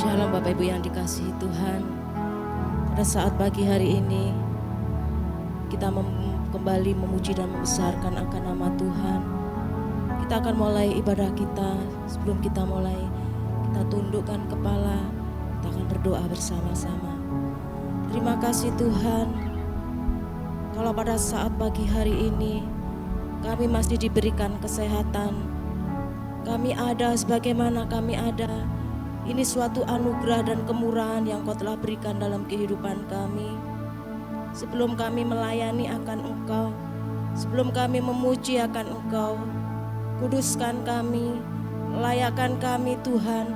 Shalom Bapak Ibu yang dikasihi Tuhan. Pada saat pagi hari ini kita kembali memuji dan membesarkan akan nama Tuhan. Kita akan mulai ibadah kita. Sebelum kita mulai, kita tundukkan kepala, kita akan berdoa bersama-sama. Terima kasih Tuhan, kalau pada saat pagi hari ini kami masih diberikan kesehatan, kami ada sebagaimana kami ada. Ini suatu anugerah dan kemurahan yang Kau telah berikan dalam kehidupan kami. Sebelum kami melayani akan Engkau, sebelum kami memuji akan Engkau, kuduskan kami, layakkan kami Tuhan,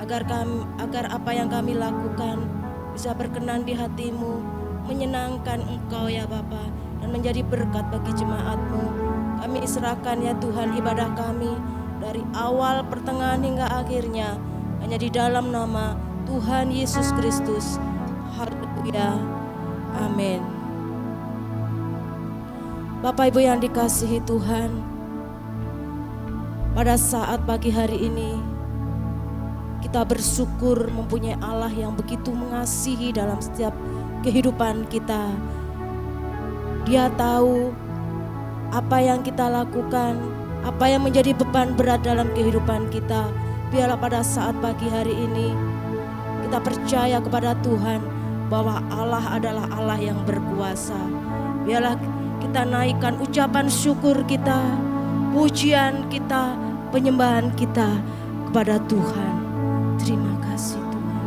agar apa yang kami lakukan bisa berkenan di hati-Mu, menyenangkan Engkau ya Bapa, dan menjadi berkat bagi jemaat-Mu. Kami serahkan ya Tuhan ibadah kami dari awal, pertengahan hingga akhirnya hanya di dalam nama Tuhan Yesus Kristus. Haleluya. Amin. Bapak Ibu yang dikasihi Tuhan, pada saat pagi hari ini kita bersyukur mempunyai Allah yang begitu mengasihi dalam setiap kehidupan kita. Dia tahu apa yang kita lakukan, apa yang menjadi beban berat dalam kehidupan kita. Biarlah pada saat pagi hari ini kita percaya kepada Tuhan bahwa Allah adalah Allah yang berkuasa. Biarlah kita naikkan ucapan syukur kita, pujian kita, penyembahan kita kepada Tuhan. Terima kasih Tuhan.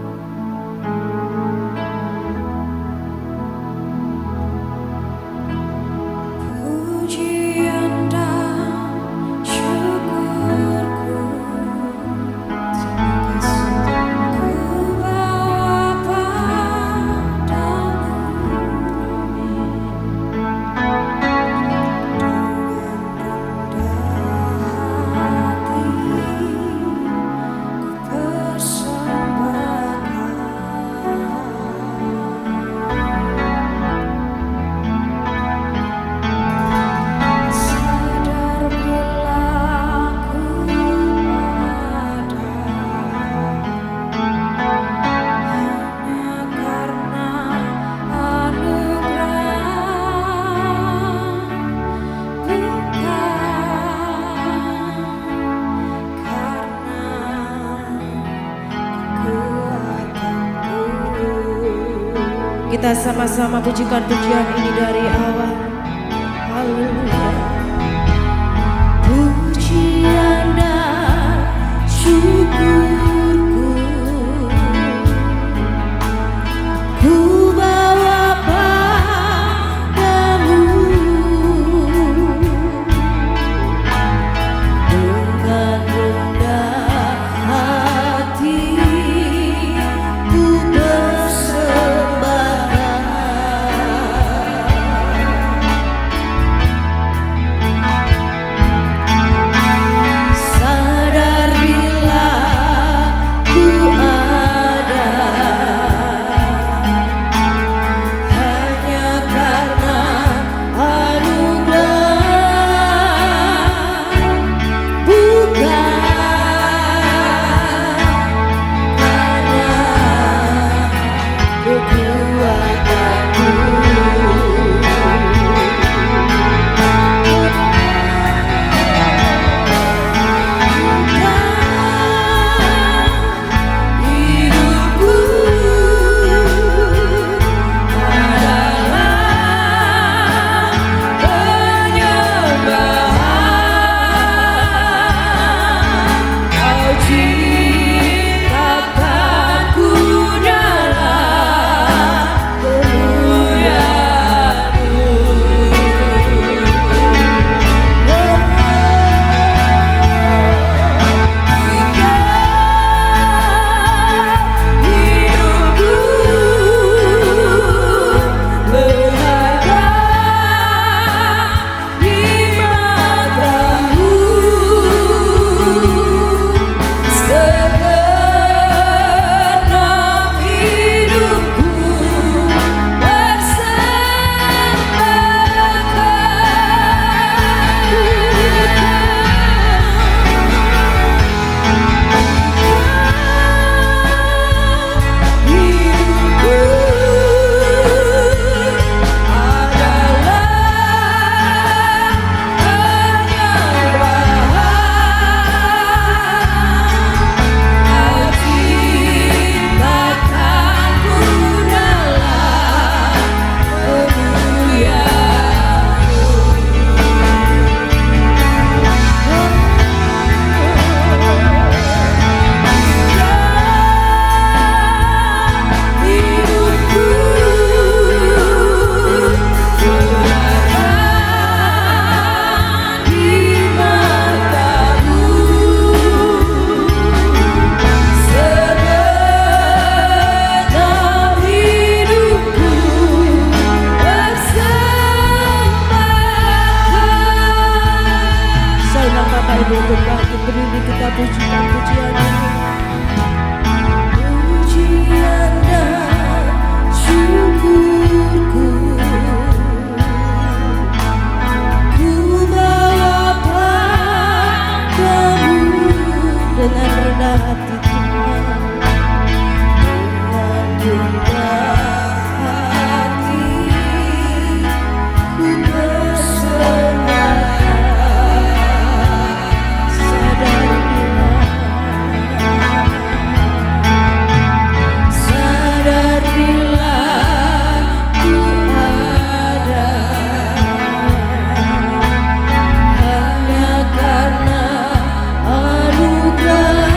Pujian dan syukurku ku bawa padamu Kita sama-sama pujikan pujian ini dari awal. Haleluya. Pujian dan syukurku ku bawa padamu dengan rendah hati. Ku bersembahkan bangkit berdiri kita pujikan pujian ini. Pujian dan syukurku ku bawa padamu Dengan rendah hati Tuhan, dengan rendah hati ku berserah. sadar bila Ku ada hanya karena anugerah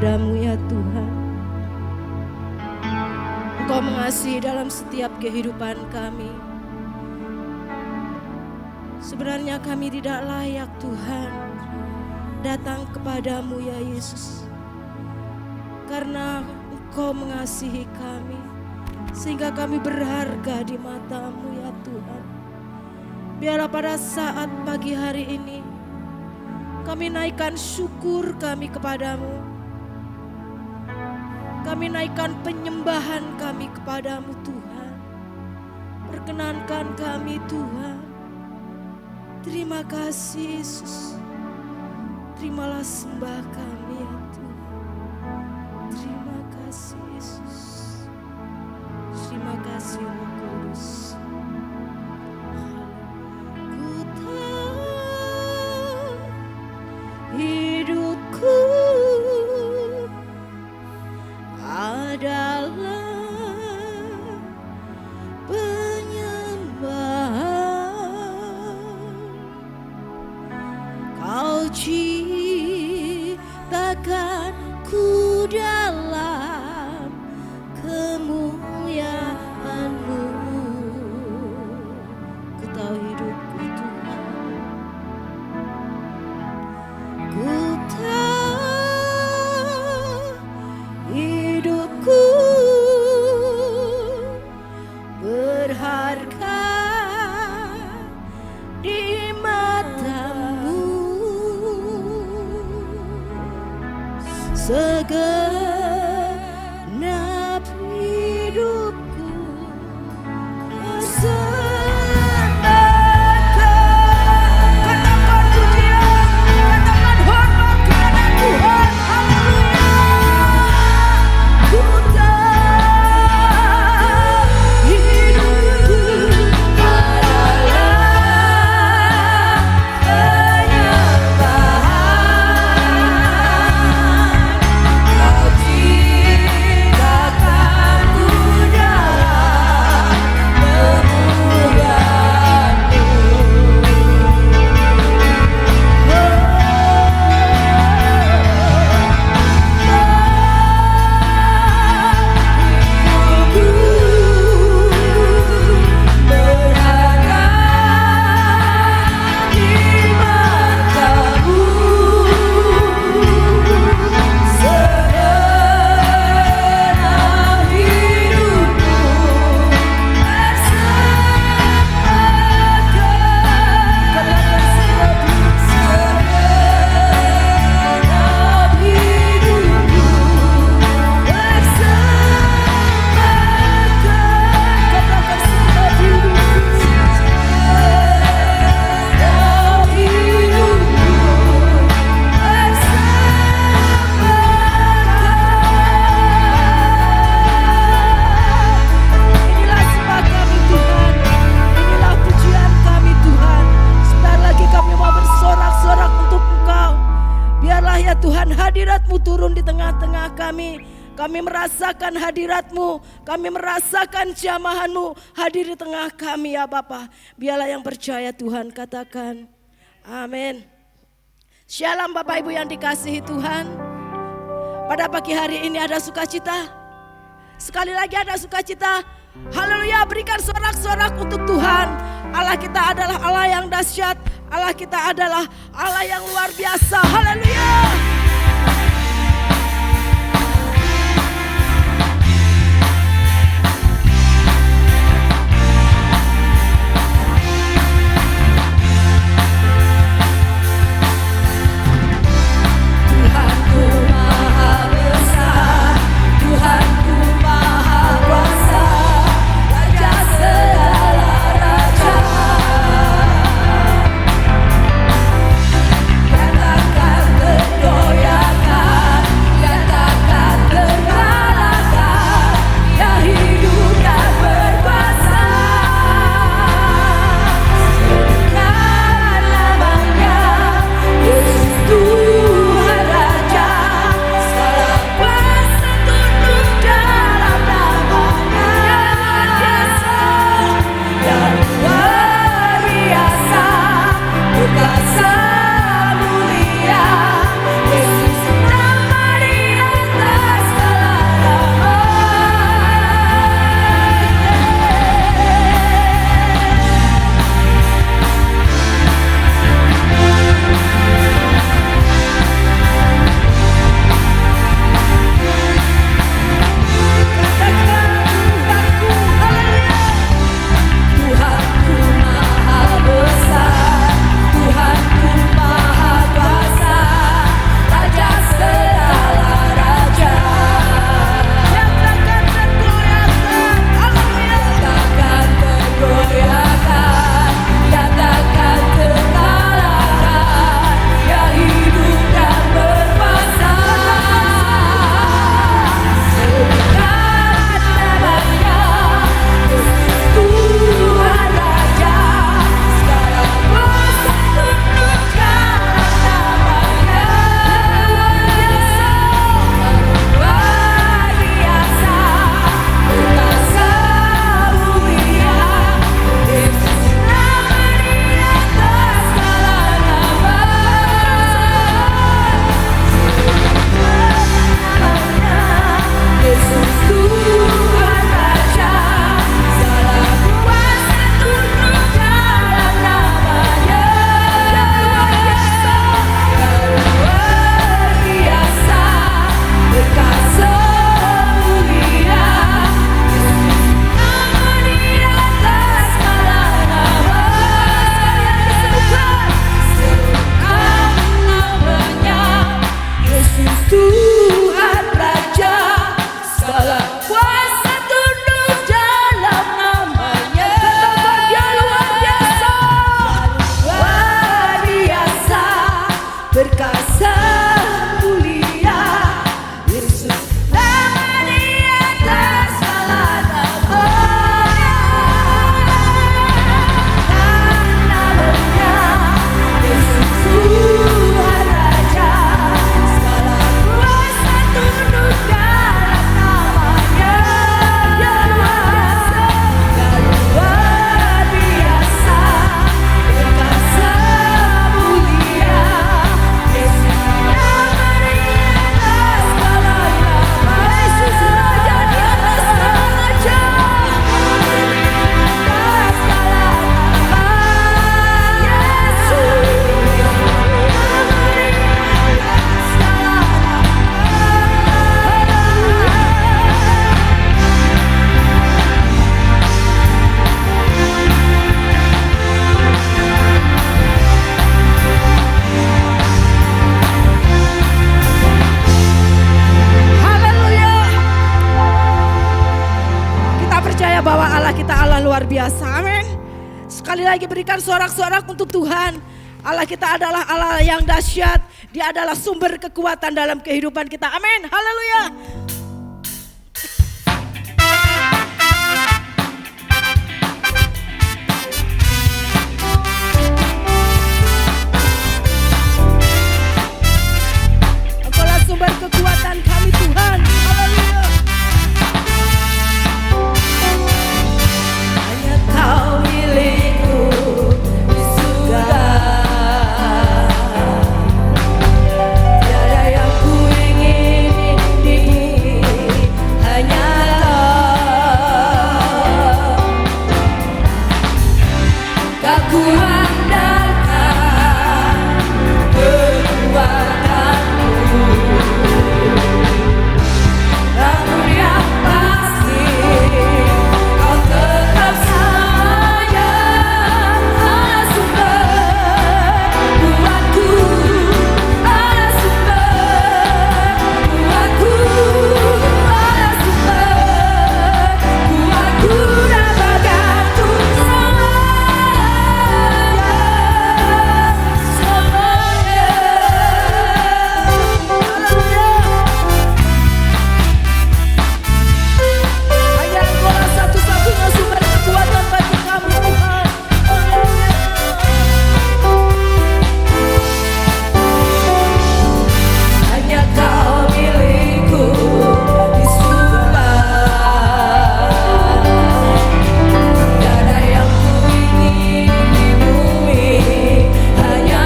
kepadamu ya Tuhan. Engkau mengasihi dalam setiap kehidupan kami. Sebenarnya kami tidak layak Tuhan datang kepadamu ya Yesus, karena Engkau mengasihi kami sehingga kami berharga di mata-Mu ya Tuhan. Biarlah pada saat pagi hari ini kami naikkan syukur kami kepadamu, kami naikkan penyembahan kami kepadamu Tuhan. Perkenankan kami Tuhan. Terima kasih Yesus. Terimalah sembah kami ya Tuhan. Terima kasih Yesus. Terima kasih Roh Kudus. Ku tahu hidupku adalah ciptakan ku dalam kemuliaan-Mu. Ku tahu hidupku Tuhan, ku tahu hidupku berharga di mata-Mu. Segenap hidupku persembahkan. Katakan pujian, katakan hormat kepada Tuhan. Haleluya. Ku tahu hidupku adalah hadirat-Mu turun di tengah-tengah kami. Kami merasakan hadirat-Mu, kami merasakan jamahan-Mu hadir di tengah kami ya Bapa. Biarlah yang percaya Tuhan katakan amin. Shalom Bapak Ibu yang dikasihi Tuhan. Pada pagi hari ini ada sukacita. Sekali lagi ada sukacita. Haleluya, berikan sorak-sorak untuk Tuhan. Allah kita adalah Allah yang dahsyat. Allah kita adalah Allah yang luar biasa. Haleluya. Katakan kedua luar biasa. Amin. Sekali lagi berikan sorak-sorak untuk Tuhan. Allah kita adalah Allah yang dahsyat. Dia adalah sumber kekuatan dalam kehidupan kita. Amin. Haleluya. Engkaulah sumber kekuatan kami Tuhan. Haleluya. Hanya Kau milikku di surga. Tiada yang ku ingin di bumi, hanya Kau. Kau ku andalkan kekuatanku, namun yang pasti Kau tetap saja Allah sumber kuatku, Allah sumber kuatku, Allah sumber kuatku dan bagianku selamanya. Hanya Engkaulah satu-satunya sumber kekuatan bagi kami Tuhan. Haleluya. Hanya Kau milikku di surga. Tiada yang ku ingin di bumi, hanya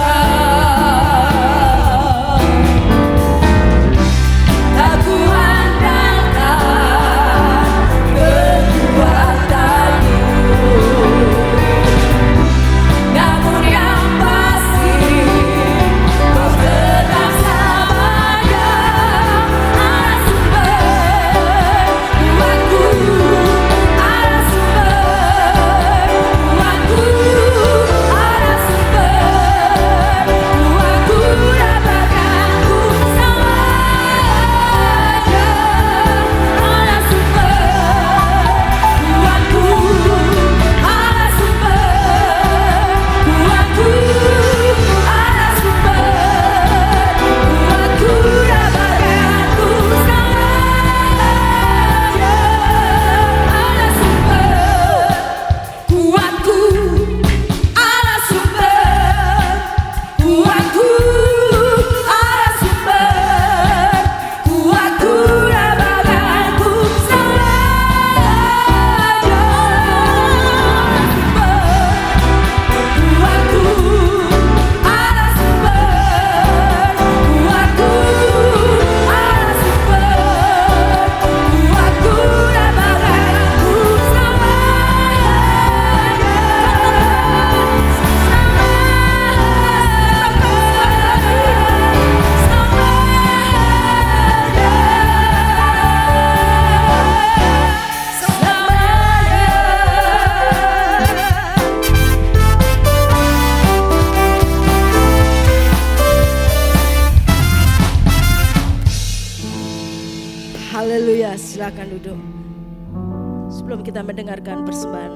Kau. Aku andalkan kekuatanmu, namun yang pasti Kau tetap saja Allah sumber kuatku, Allah sumber kuatku, Allah sumber kuatku dan bagianku selamanya. Allah sumber kuatku, Allah sumber kuatku, Allah sumber kuatku dan bagianku selamanya. Allah sumber kuatku, Allah sumber kuatku, Allah sumber kuatku dan bagianku selamanya. Kuatku, Allah sumber kuatku, Allah sumber kuatku dan bagianku Haleluya, silakan duduk. Sebelum kita mendengarkan persembahan,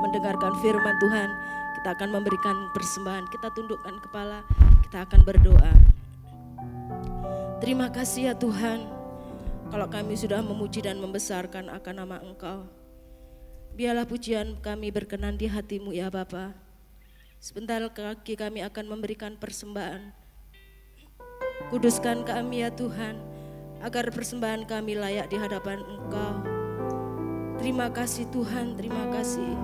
mendengarkan firman Tuhan, kita akan memberikan persembahan. Kita tundukkan kepala, kita akan berdoa. Terima kasih ya Tuhan, kalau kami sudah memuji dan membesarkan akan nama Engkau. Biarlah pujian kami berkenan di hati-Mu ya Bapa. Sebentar lagi kami akan memberikan persembahan. Kuduskan kami ya Tuhan, agar persembahan kami layak di hadapan Engkau. Terima kasih Tuhan, terima kasih.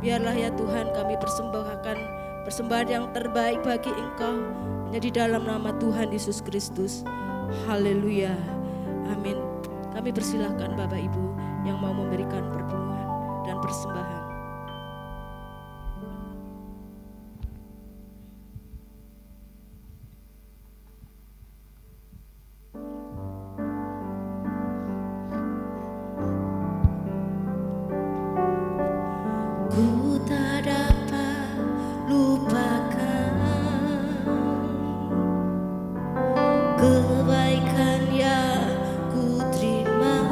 Biarlah ya Tuhan kami persembahkan persembahan yang terbaik bagi Engkau, hanya di dalam nama Tuhan Yesus Kristus. Haleluya, amin. Kami persilahkan Bapak Ibu yang mau memberikan perpuluhan dan persembahan. Ku tak dapat lupakan kebaikan yang ku terima.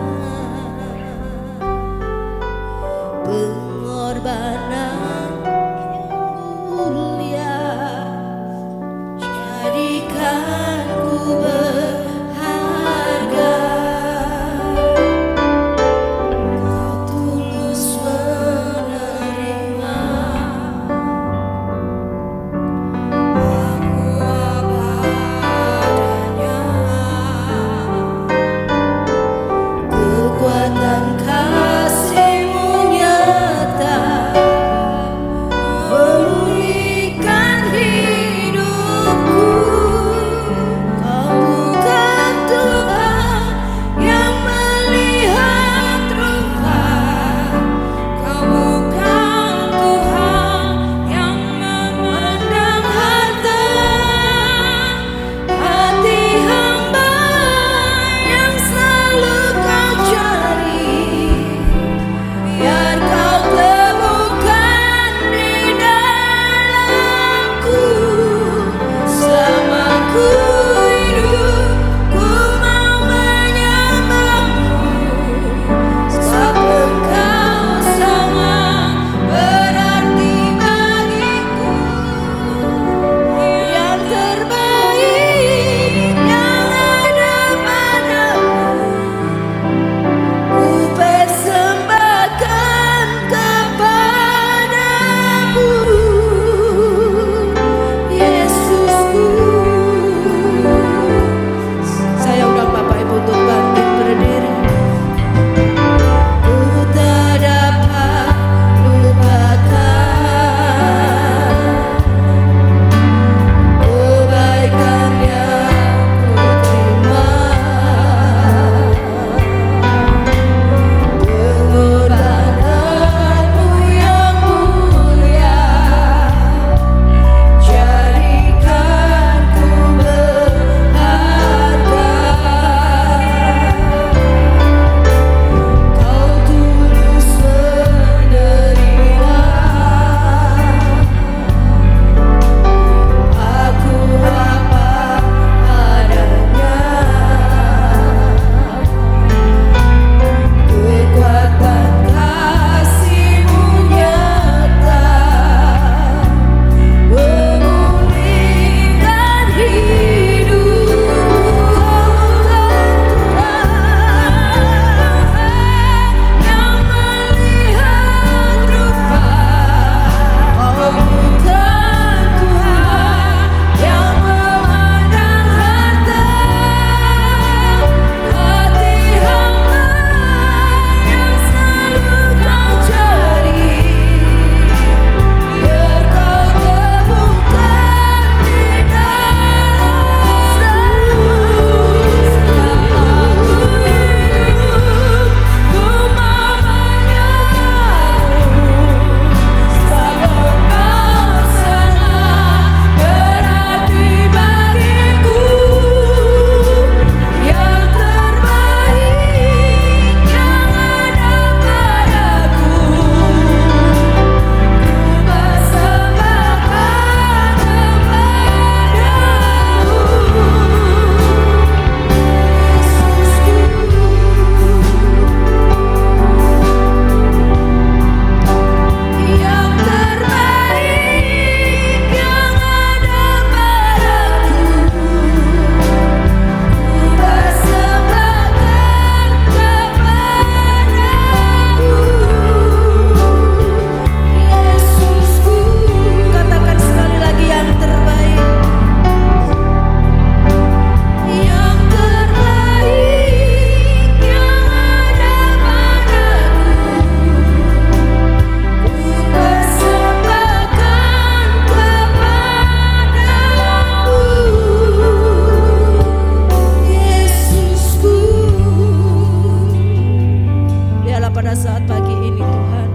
pada saat pagi ini Tuhan,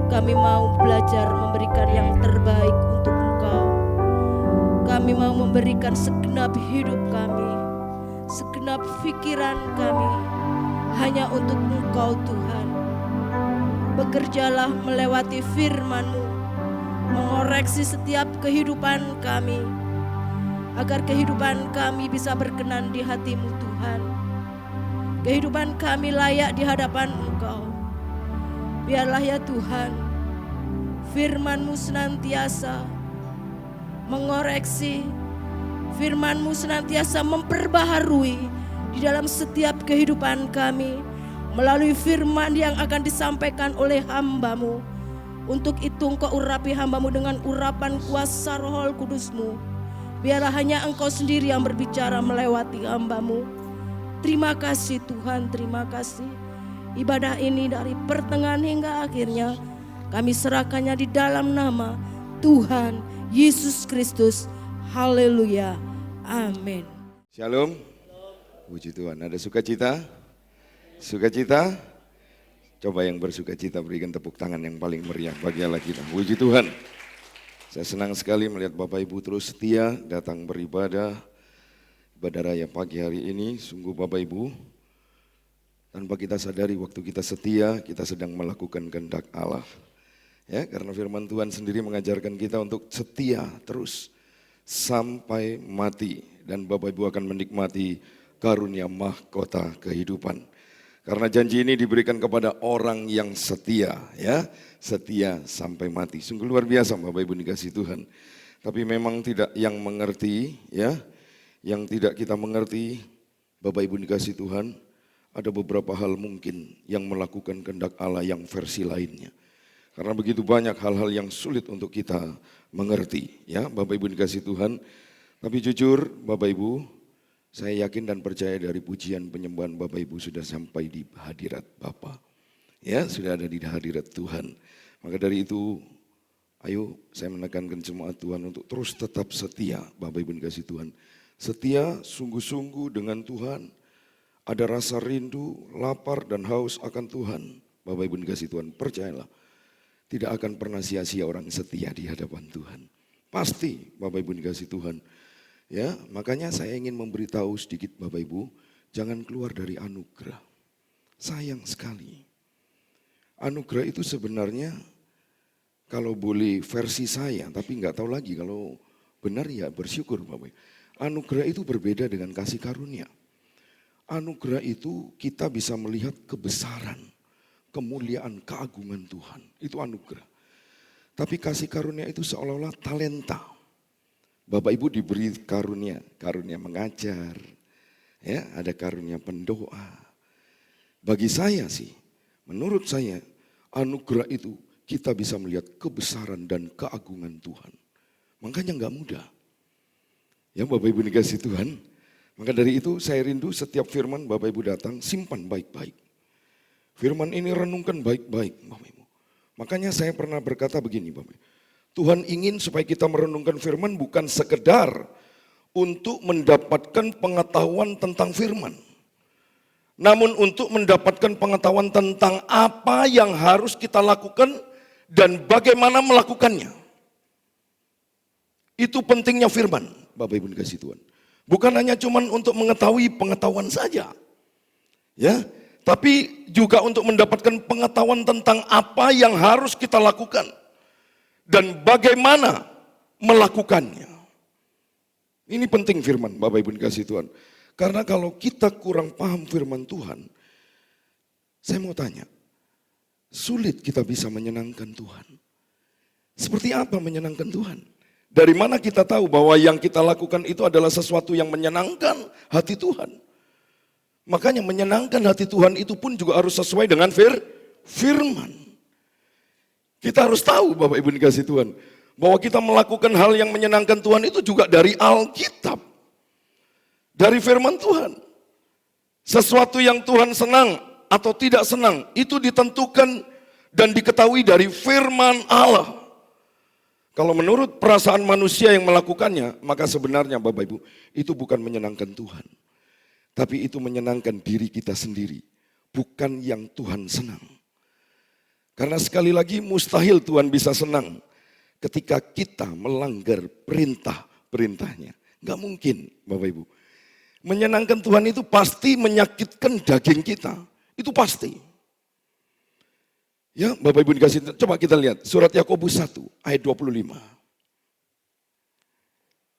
kami mau belajar memberikan yang terbaik untuk Engkau. Kami mau memberikan segenap hidup kami, segenap pikiran kami hanya untuk Engkau Tuhan. Bekerjalah melewati firman-Mu, mengoreksi setiap kehidupan kami, agar kehidupan kami bisa berkenan di hati-Mu Tuhan. Kehidupan kami layak di hadapan Engkau. Biarlah ya Tuhan, firman-Mu senantiasa mengoreksi, firman-Mu senantiasa memperbaharui di dalam setiap kehidupan kami melalui firman yang akan disampaikan oleh hamba-Mu. Untuk itu Engkau urapi hamba-Mu dengan urapan kuasa Roh Kudus-Mu. Biarlah hanya Engkau sendiri yang berbicara melewati hamba-Mu. Terima kasih Tuhan, terima kasih. Ibadah ini dari pertengahan hingga akhirnya kami serahkannya di dalam nama Tuhan Yesus Kristus. Haleluya. Amin. Shalom. Puji Tuhan. Ada sukacita? Sukacita? Coba yang bersukacita berikan tepuk tangan yang paling meriah bagi Allah kita. Puji Tuhan. Saya senang sekali melihat Bapak Ibu terus setia datang beribadah. Ibadah raya pagi hari ini. Sungguh Bapak Ibu, tanpa kita sadari waktu kita setia, kita sedang melakukan kehendak Allah. Ya, karena firman Tuhan sendiri mengajarkan kita untuk setia terus sampai mati, dan Bapak Ibu akan menikmati karunia mahkota kehidupan. Karena janji ini diberikan kepada orang yang setia, ya, setia sampai mati. Sungguh luar biasa Bapak Ibu dikasih Tuhan. Tapi memang tidak yang mengerti, ya, yang tidak kita mengerti Bapak Ibu dikasih Tuhan, ada beberapa hal mungkin yang melakukan kehendak Allah yang versi lainnya. Karena begitu banyak hal-hal yang sulit untuk kita mengerti, ya Bapak Ibu dikasih Tuhan. Tapi jujur Bapak Ibu, saya yakin dan percaya dari pujian penyembahan Bapak Ibu sudah sampai di hadirat Bapa. Ya, sudah ada di hadirat Tuhan. Maka dari itu, ayo saya menekankan jemaat Tuhan untuk terus tetap setia Bapak Ibu dikasih Tuhan. Setia sungguh-sungguh dengan Tuhan. Ada rasa rindu, lapar dan haus akan Tuhan. Bapak Ibu dikasih Tuhan, percayalah. Tidak akan pernah sia-sia orang setia di hadapan Tuhan. Pasti Bapak Ibu dikasih Tuhan. Ya, makanya saya ingin memberitahu sedikit Bapak Ibu, jangan keluar dari anugerah. Sayang sekali. Anugerah itu sebenarnya kalau boleh versi saya, tapi nggak tahu lagi kalau benar ya bersyukur Bapak Ibu. Anugerah itu berbeda dengan kasih karunia. Anugerah itu kita bisa melihat kebesaran, kemuliaan, keagungan Tuhan. Itu anugerah. Tapi kasih karunia itu seolah-olah talenta. Bapak Ibu diberi karunia, karunia mengajar, ya, ada karunia pendoa. Bagi saya sih, menurut saya, anugerah itu kita bisa melihat kebesaran dan keagungan Tuhan. Makanya nggak mudah. Ya Bapak Ibu dikasih Tuhan. Maka dari itu saya rindu setiap firman Bapak Ibu datang, simpan baik-baik. Firman ini renungkan baik-baik Bapak Ibu. Makanya saya pernah berkata begini Bapak Ibu. Tuhan ingin supaya kita merenungkan firman bukan sekedar untuk mendapatkan pengetahuan tentang firman. Namun untuk mendapatkan pengetahuan tentang apa yang harus kita lakukan dan bagaimana melakukannya. Itu pentingnya firman Bapak Ibu dikasih Tuhan. Bukan hanya cuman untuk mengetahui pengetahuan saja. Ya, tapi juga untuk mendapatkan pengetahuan tentang apa yang harus kita lakukan dan bagaimana melakukannya. Ini penting firman Bapak Ibu dikasih Tuhan. Karena kalau kita kurang paham firman Tuhan, saya mau tanya, sulit kita bisa menyenangkan Tuhan. Seperti apa menyenangkan Tuhan? Dari mana kita tahu bahwa yang kita lakukan itu adalah sesuatu yang menyenangkan hati Tuhan? Makanya menyenangkan hati Tuhan itu pun juga harus sesuai dengan firman. Kita harus tahu Bapak Ibu dikasih Tuhan, bahwa kita melakukan hal yang menyenangkan Tuhan itu juga dari Alkitab. Dari firman Tuhan. Sesuatu yang Tuhan senang atau tidak senang itu ditentukan dan diketahui dari firman Allah. Kalau menurut perasaan manusia yang melakukannya, maka sebenarnya Bapak Ibu, itu bukan menyenangkan Tuhan. Tapi itu menyenangkan diri kita sendiri. bukan yang Tuhan senang. Karena sekali lagi mustahil Tuhan bisa senang ketika kita melanggar perintah-perintahnya. Gak mungkin Bapak Ibu. Menyenangkan Tuhan itu pasti menyakitkan daging kita. Itu pasti. Ya Bapak Ibu dikasih, coba kita lihat surat Yakobus 1 ayat 25.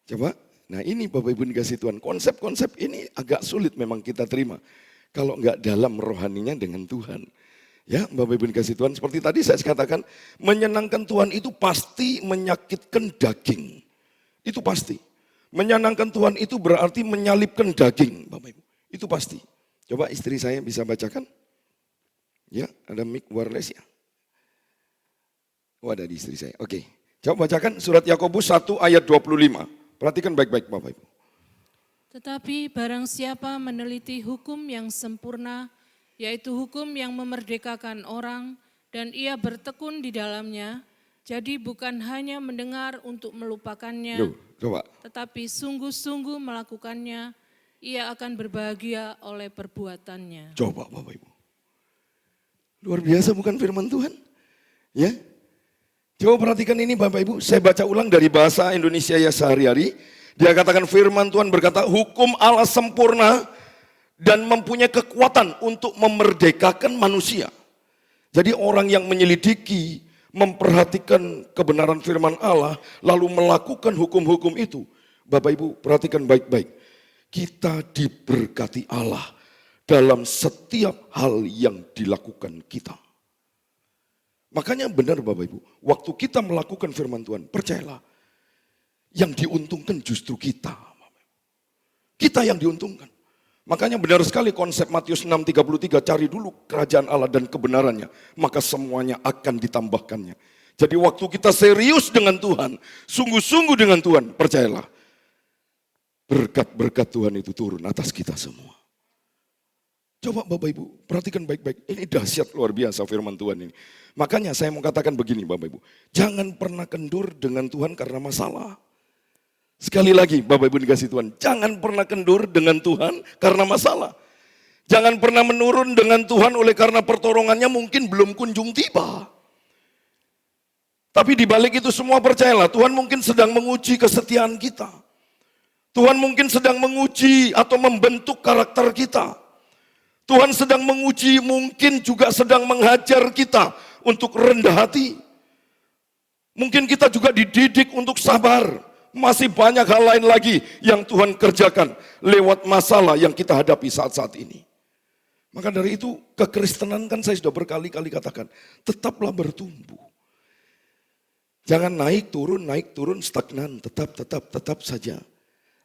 Coba, nah ini Bapak Ibu dikasih Tuhan. Konsep-konsep ini agak sulit memang kita terima. Kalau enggak dalam rohaninya dengan Tuhan. Ya Bapak Ibu dikasih Tuhan, seperti tadi saya katakan, menyenangkan Tuhan itu pasti menyakitkan daging. Itu pasti. Menyenangkan Tuhan itu berarti menyalipkan daging, Bapak Ibu. Itu pasti. Coba istri saya bisa bacakan. Ya, ada mic wireless ya. Oh ada di istri saya, oke. Coba bacakan surat Yakobus 1 ayat 25. Perhatikan baik-baik Bapak Ibu. Tetapi barang siapa meneliti hukum yang sempurna, yaitu hukum yang memerdekakan orang, dan ia bertekun di dalamnya, jadi bukan hanya mendengar untuk melupakannya, coba. tetapi sungguh-sungguh melakukannya, ia akan berbahagia oleh perbuatannya. Coba Bapak Ibu. Luar biasa bukan firman Tuhan? Ya. Coba perhatikan ini Bapak Ibu, saya baca ulang dari bahasa Indonesia ya sehari-hari. Dia katakan firman Tuhan berkata, hukum Allah sempurna dan mempunyai kekuatan untuk memerdekakan manusia. Jadi orang yang menyelidiki, memperhatikan kebenaran firman Allah, lalu melakukan hukum-hukum itu. Bapak Ibu perhatikan baik-baik. Kita diberkati Allah dalam setiap hal yang dilakukan kita. Makanya benar Bapak Ibu, waktu kita melakukan firman Tuhan, percayalah, yang diuntungkan justru kita. Kita yang diuntungkan. Makanya benar sekali konsep Matius 6:33, cari dulu kerajaan Allah dan kebenarannya, maka semuanya akan ditambahkannya. Jadi waktu kita serius dengan Tuhan, sungguh-sungguh dengan Tuhan, percayalah, berkat-berkat Tuhan itu turun atas kita semua. Coba Bapak Ibu, perhatikan baik-baik, ini dahsyat luar biasa firman Tuhan ini. Makanya saya mau katakan begini Bapak Ibu, jangan pernah kendur dengan Tuhan karena masalah. Sekali lagi Bapak Ibu dikasih Tuhan, jangan pernah kendur dengan Tuhan karena masalah. Jangan pernah menurun dengan Tuhan oleh karena pertolongannya mungkin belum kunjung tiba. Tapi di balik itu semua percayalah, Tuhan mungkin sedang menguji kesetiaan kita. Tuhan mungkin sedang menguji atau membentuk karakter kita. Tuhan sedang menguji, mungkin juga sedang menghajar kita untuk rendah hati. Mungkin kita juga dididik untuk sabar. Masih banyak hal lain lagi yang Tuhan kerjakan lewat masalah yang kita hadapi saat-saat ini. Maka dari itu kekristenan kan saya sudah berkali-kali katakan, tetaplah bertumbuh. Jangan naik turun, stagnan, tetap saja.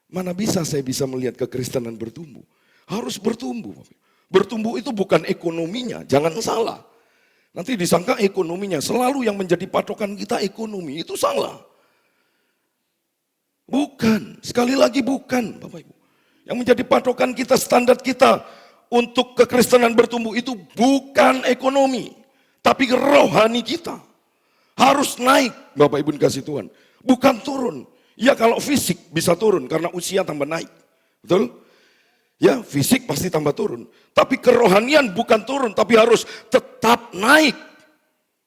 Mana bisa saya bisa melihat kekristenan bertumbuh? Harus bertumbuh. Bertumbuh itu bukan ekonominya, jangan salah. Nanti disangka ekonominya, selalu yang menjadi patokan kita ekonomi, itu salah. Bukan, sekali lagi bukan Bapak Ibu. Yang menjadi patokan kita, standar kita untuk kekristenan bertumbuh itu bukan ekonomi. Tapi rohani kita. Harus naik Bapak Ibu dikasih Tuhan. Bukan turun. Ya kalau fisik bisa turun karena usia tambah naik. Betul? Ya fisik pasti tambah turun. Tapi kerohanian bukan turun tapi harus tetap naik.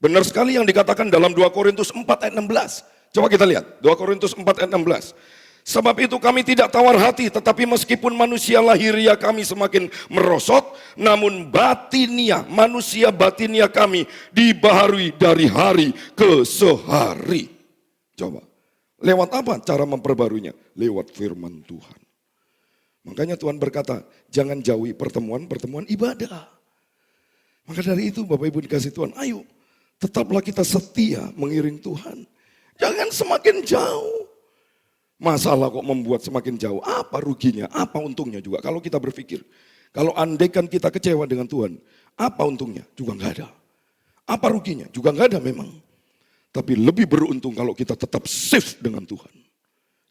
Benar sekali yang dikatakan dalam 2 Korintus 4 ayat 16. Coba kita lihat, 2 Korintus 4 ayat 16. Sebab itu kami tidak tawar hati, tetapi meskipun manusia lahiriah kami semakin merosot, namun batinia, manusia batinia kami dibaharui dari hari ke sehari. Coba, lewat apa cara memperbaruinya? Lewat firman Tuhan. Makanya Tuhan berkata, jangan jauhi pertemuan-pertemuan ibadah. Maka dari itu Bapak Ibu dikasih Tuhan, ayo tetaplah kita setia mengiring Tuhan. Jangan semakin jauh. Masalah kok membuat semakin jauh. Apa ruginya? Apa untungnya juga? Kalau kita berpikir. Kalau andaikan kita kecewa dengan Tuhan. Apa untungnya? Juga enggak ada. Apa ruginya? Juga enggak ada memang. Tapi lebih beruntung kalau kita tetap safe dengan Tuhan.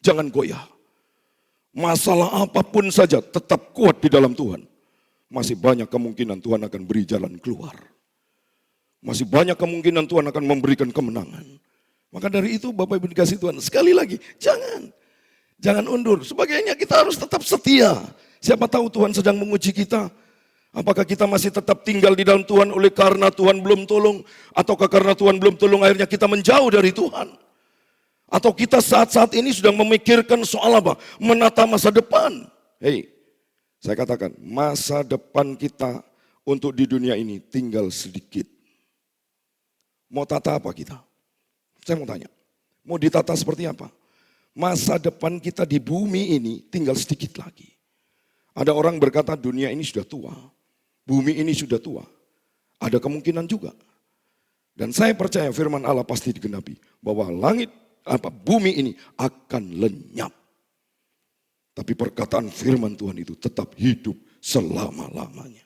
Jangan goyah. Masalah apapun saja tetap kuat di dalam Tuhan. Masih banyak kemungkinan Tuhan akan beri jalan keluar. Masih banyak kemungkinan Tuhan akan memberikan kemenangan. Maka dari itu Bapak Ibu dikasih Tuhan, sekali lagi jangan undur. Sebagainya kita harus tetap setia. Siapa tahu Tuhan sedang menguji kita. Apakah kita masih tetap tinggal di dalam Tuhan oleh karena Tuhan belum tolong? Ataukah karena Tuhan belum tolong akhirnya kita menjauh dari Tuhan? Atau kita saat-saat ini sedang memikirkan soal apa? Menata masa depan. Hei, saya katakan masa depan kita untuk di dunia ini tinggal sedikit. Mau tata apa kita? Saya mau tanya, mau ditata seperti apa? Masa depan kita di bumi ini tinggal sedikit lagi. Ada orang berkata dunia ini sudah tua. Bumi ini sudah tua. Ada kemungkinan juga. Dan saya percaya firman Allah pasti digenapi. Bahwa bumi ini akan lenyap. Tapi perkataan firman Tuhan itu tetap hidup selama-lamanya.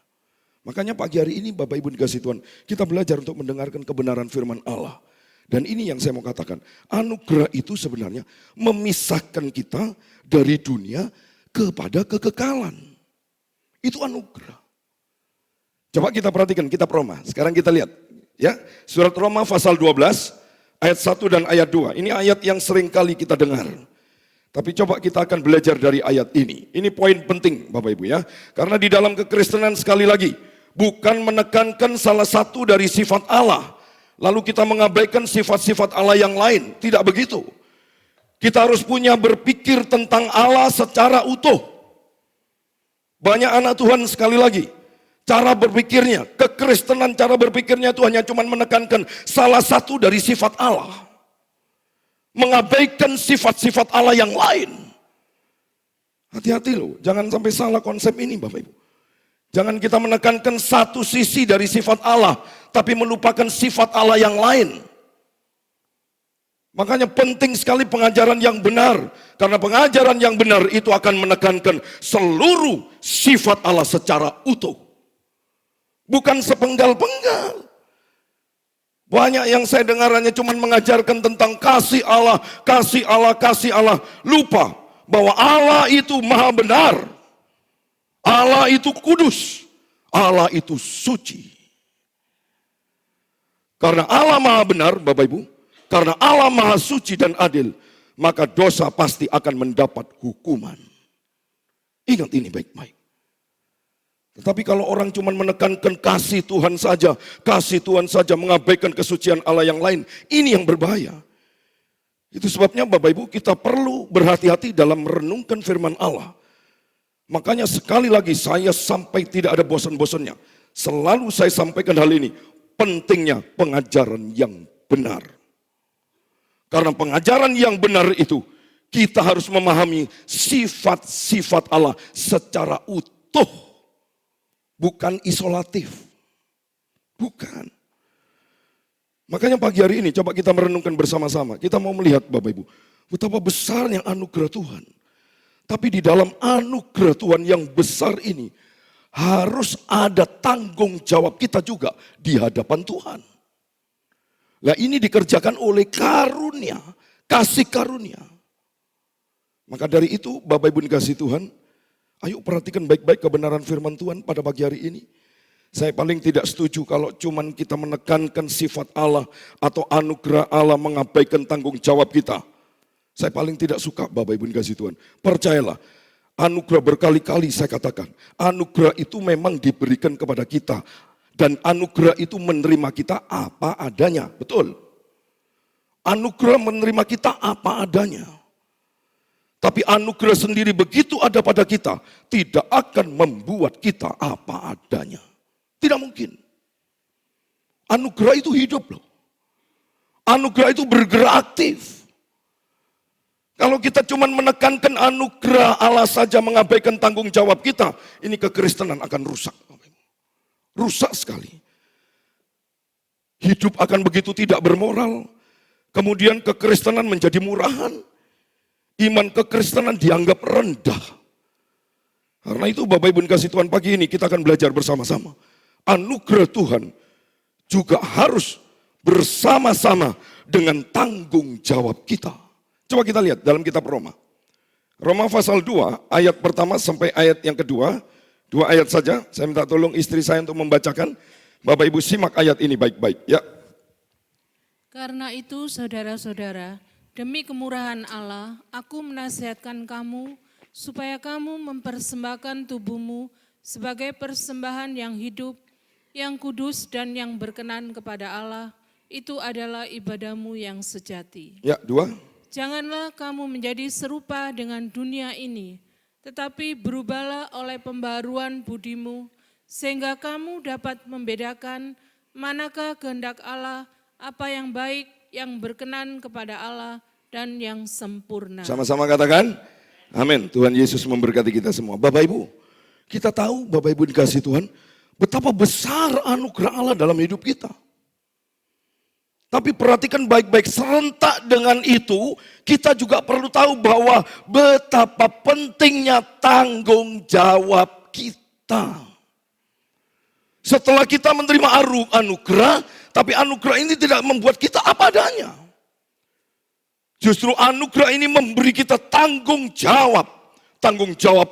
Makanya pagi hari ini Bapak Ibu dikasih Tuhan, kita belajar untuk mendengarkan kebenaran firman Allah. Dan ini yang saya mau katakan, anugerah itu sebenarnya memisahkan kita dari dunia kepada kekekalan. Itu anugerah. Coba kita perhatikan kitab Roma. Sekarang kita lihat ya, surat Roma pasal 12 ayat 1 dan ayat 2. Ini ayat yang sering kali kita dengar. Tapi coba kita akan belajar dari ayat ini. Ini poin penting Bapak Ibu ya. Karena di dalam kekristenan sekali lagi bukan menekankan salah satu dari sifat Allah, lalu kita mengabaikan sifat-sifat Allah yang lain. Tidak begitu. Kita harus punya berpikir tentang Allah secara utuh. Banyak anak Tuhan sekali lagi, cara berpikirnya, kekristenan cara berpikirnya itu hanya cuma menekankan salah satu dari sifat Allah. Mengabaikan sifat-sifat Allah yang lain. Hati-hati loh, jangan sampai salah konsep ini Bapak Ibu. Jangan kita menekankan satu sisi dari sifat Allah, tapi melupakan sifat Allah yang lain. Makanya penting sekali pengajaran yang benar. Karena pengajaran yang benar itu akan menekankan seluruh sifat Allah secara utuh. Bukan sepenggal-penggal. Banyak yang saya dengar hanya cuma mengajarkan tentang kasih Allah, kasih Allah, kasih Allah. Lupa bahwa Allah itu maha benar. Allah itu kudus. Allah itu suci. Karena Allah maha benar, Bapak Ibu. Karena Allah maha suci dan adil. Maka dosa pasti akan mendapat hukuman. Ingat ini baik-baik. Tetapi kalau orang cuma menekankan kasih Tuhan saja, mengabaikan kesucian Allah yang lain, ini yang berbahaya. Itu sebabnya Bapak Ibu kita perlu berhati-hati dalam merenungkan firman Allah. Makanya sekali lagi saya sampai tidak ada bosan-bosannya. Selalu saya sampaikan hal ini, pentingnya pengajaran yang benar. Karena pengajaran yang benar itu, kita harus memahami sifat-sifat Allah secara utuh. Bukan isolatif. Bukan. Makanya pagi hari ini coba kita merenungkan bersama-sama. Kita mau melihat Bapak Ibu, betapa besarnya anugerah Tuhan. Tapi di dalam anugerah Tuhan yang besar ini, harus ada tanggung jawab kita juga di hadapan Tuhan. Nah ini dikerjakan oleh karunia, kasih karunia. Maka dari itu Bapak Ibu dikasih Tuhan, ayo perhatikan baik-baik kebenaran firman Tuhan pada pagi hari ini. Saya paling tidak setuju kalau cuman kita menekankan sifat Allah atau anugerah Allah mengabaikan tanggung jawab kita. Saya paling tidak suka Bapak Ibu dikasih Tuhan. Percayalah, anugerah berkali-kali saya katakan, anugerah itu memang diberikan kepada kita. Dan anugerah itu menerima kita apa adanya, betul. Anugerah menerima kita apa adanya. Tapi anugerah sendiri begitu ada pada kita, tidak akan membuat kita apa adanya. Tidak mungkin. Anugerah itu hidup loh. Anugerah itu bergerak aktif. Kalau kita cuma menekankan anugerah Allah saja mengabaikan tanggung jawab kita, ini kekristenan akan rusak. Rusak sekali. Hidup akan begitu tidak bermoral. Kemudian kekristenan menjadi murahan. Iman kekristenan dianggap rendah. Karena itu Bapak Ibu kasih Tuhan pagi ini kita akan belajar bersama-sama. Anugerah Tuhan juga harus bersama-sama dengan tanggung jawab kita. Coba kita lihat dalam kitab Roma. Roma pasal 2 ayat pertama sampai ayat yang kedua. 2 ayat saja, saya minta tolong istri saya untuk membacakan. Bapak Ibu simak ayat ini baik-baik ya. Karena itu saudara-saudara, demi kemurahan Allah, aku menasihatkan kamu supaya kamu mempersembahkan tubuhmu sebagai persembahan yang hidup, yang kudus dan yang berkenan kepada Allah, itu adalah ibadahmu yang sejati. Ya, 2. Janganlah kamu menjadi serupa dengan dunia ini, tetapi berubahlah oleh pembaruan budimu, sehingga kamu dapat membedakan manakah kehendak Allah, apa yang baik, yang berkenan kepada Allah, dan yang sempurna. Sama-sama katakan, amin. Tuhan Yesus memberkati kita semua. Bapak Ibu, kita tahu Bapak Ibu dikasih Tuhan, betapa besar anugerah Allah dalam hidup kita. Tapi perhatikan baik-baik, serentak dengan itu kita juga perlu tahu bahwa betapa pentingnya tanggung jawab kita. Setelah kita menerima anugerah, tapi anugerah ini tidak membuat kita apa adanya. Justru anugerah ini memberi kita tanggung jawab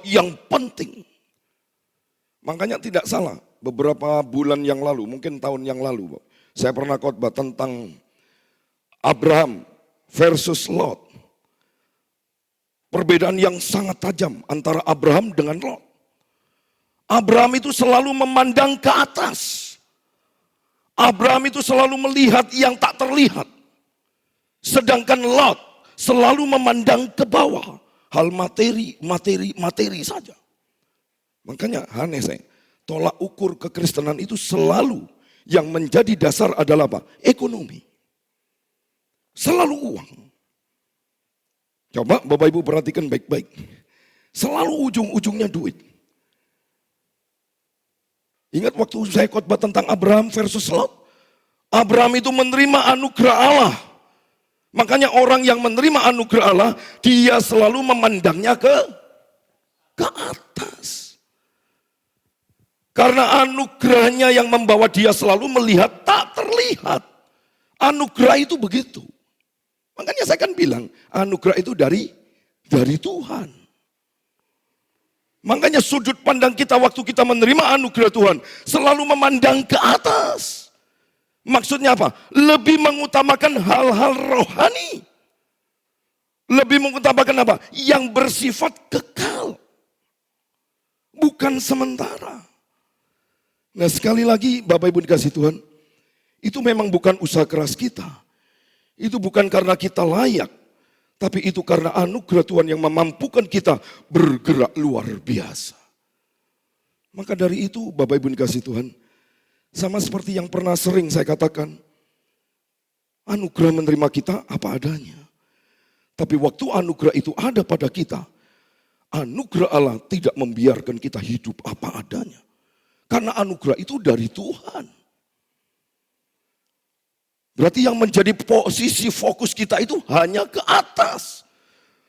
yang penting. Makanya tidak salah, beberapa bulan yang lalu, mungkin tahun yang lalu, saya pernah khotbah tentang Abraham versus Lot. Perbedaan yang sangat tajam antara Abraham dengan Lot. Abraham itu selalu memandang ke atas. Abraham itu selalu melihat yang tak terlihat. Sedangkan Lot selalu memandang ke bawah. Hal materi saja. Makanya aneh saya, tolak ukur kekristenan itu selalu yang menjadi dasar adalah apa? Ekonomi. Selalu uang. Coba Bapak Ibu perhatikan baik-baik. Selalu ujung-ujungnya duit. Ingat waktu saya khotbah tentang Abraham versus Lot? Abraham itu menerima anugerah Allah. Makanya orang yang menerima anugerah Allah, dia selalu memandangnya ke atas. Karena anugerahnya yang membawa dia selalu melihat tak terlihat. Anugerah itu begitu. Makanya saya kan bilang, anugerah itu dari Tuhan. Makanya sudut pandang kita waktu kita menerima anugerah Tuhan, selalu memandang ke atas. Maksudnya apa? Lebih mengutamakan hal-hal rohani. Lebih mengutamakan apa? Yang bersifat kekal. Bukan sementara. Nah sekali lagi Bapak Ibu dikasih Tuhan, itu memang bukan usaha keras kita. Itu bukan karena kita layak, tapi itu karena anugerah Tuhan yang memampukan kita bergerak luar biasa. Maka dari itu Bapak Ibu dikasih Tuhan, sama seperti yang pernah sering saya katakan, anugerah menerima kita apa adanya. Tapi waktu anugerah itu ada pada kita, anugerah Allah tidak membiarkan kita hidup apa adanya. Karena anugerah itu dari Tuhan. Berarti yang menjadi posisi fokus kita itu hanya ke atas.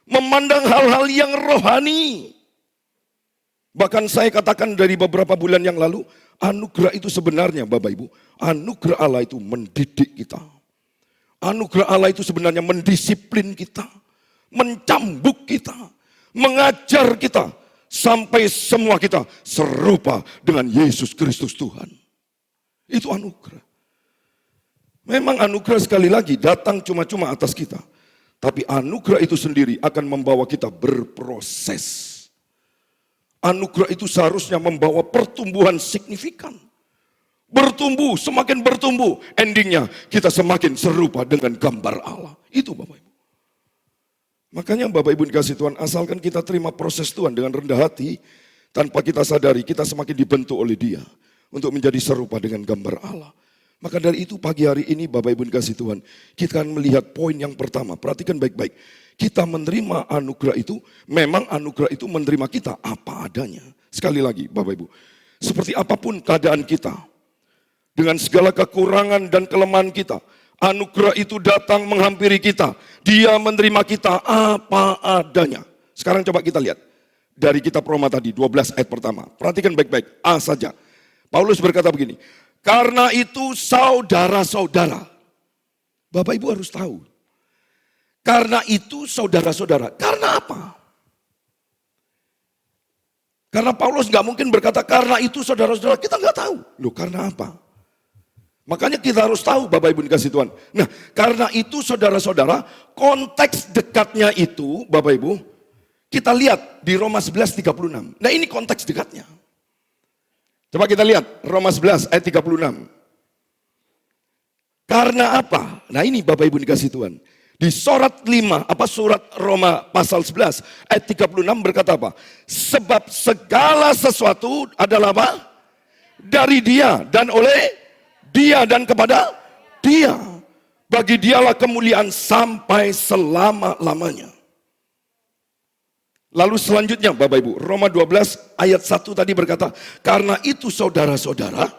Memandang hal-hal yang rohani. Bahkan saya katakan dari beberapa bulan yang lalu, anugerah itu sebenarnya Bapak Ibu, anugerah Allah itu mendidik kita. Anugerah Allah itu sebenarnya mendisiplin kita, mencambuk kita, mengajar kita, sampai semua kita serupa dengan Yesus Kristus Tuhan. Itu anugerah. Memang anugerah sekali lagi datang cuma-cuma atas kita. Tapi anugerah itu sendiri akan membawa kita berproses. Anugerah itu seharusnya membawa pertumbuhan signifikan. Bertumbuh, semakin bertumbuh. Endingnya kita semakin serupa dengan gambar Allah. Itu Bapak Ibu. Makanya Bapak Ibu dikasih Tuhan, asalkan kita terima proses Tuhan dengan rendah hati, tanpa kita sadari kita semakin dibentuk oleh Dia untuk menjadi serupa dengan gambar Allah. Maka dari itu pagi hari ini Bapak Ibu dikasih Tuhan, kita akan melihat poin yang pertama. Perhatikan baik-baik. Kita menerima anugerah itu, memang anugerah itu menerima kita apa adanya. Sekali lagi Bapak Ibu, seperti apapun keadaan kita, dengan segala kekurangan dan kelemahan kita, anugerah itu datang menghampiri kita. Dia menerima kita apa adanya. Sekarang coba kita lihat. Dari kitab Roma tadi, 12 ayat pertama. Perhatikan baik-baik, A saja. Paulus berkata begini, karena itu saudara-saudara. Bapak Ibu harus tahu. Karena itu saudara-saudara. Karena apa? Karena Paulus nggak mungkin berkata karena itu saudara-saudara. Kita nggak tahu. Loh karena apa? Makanya kita harus tahu Bapak Ibu dikasih Tuhan. Nah karena itu saudara-saudara, konteks dekatnya itu Bapak Ibu, kita lihat di Roma 11:36. Nah ini konteks dekatnya. Coba kita lihat Roma 11 ayat 36. Karena apa? Nah ini Bapak Ibu dikasih Tuhan. Di surat Roma pasal 11 ayat 36 berkata apa? Sebab segala sesuatu adalah apa? Dari Dia dan oleh Dia dan kepada Dia. Bagi Dialah kemuliaan sampai selama-lamanya. Lalu selanjutnya Bapak Ibu, Roma 12 ayat 1 tadi berkata, karena itu saudara-saudara,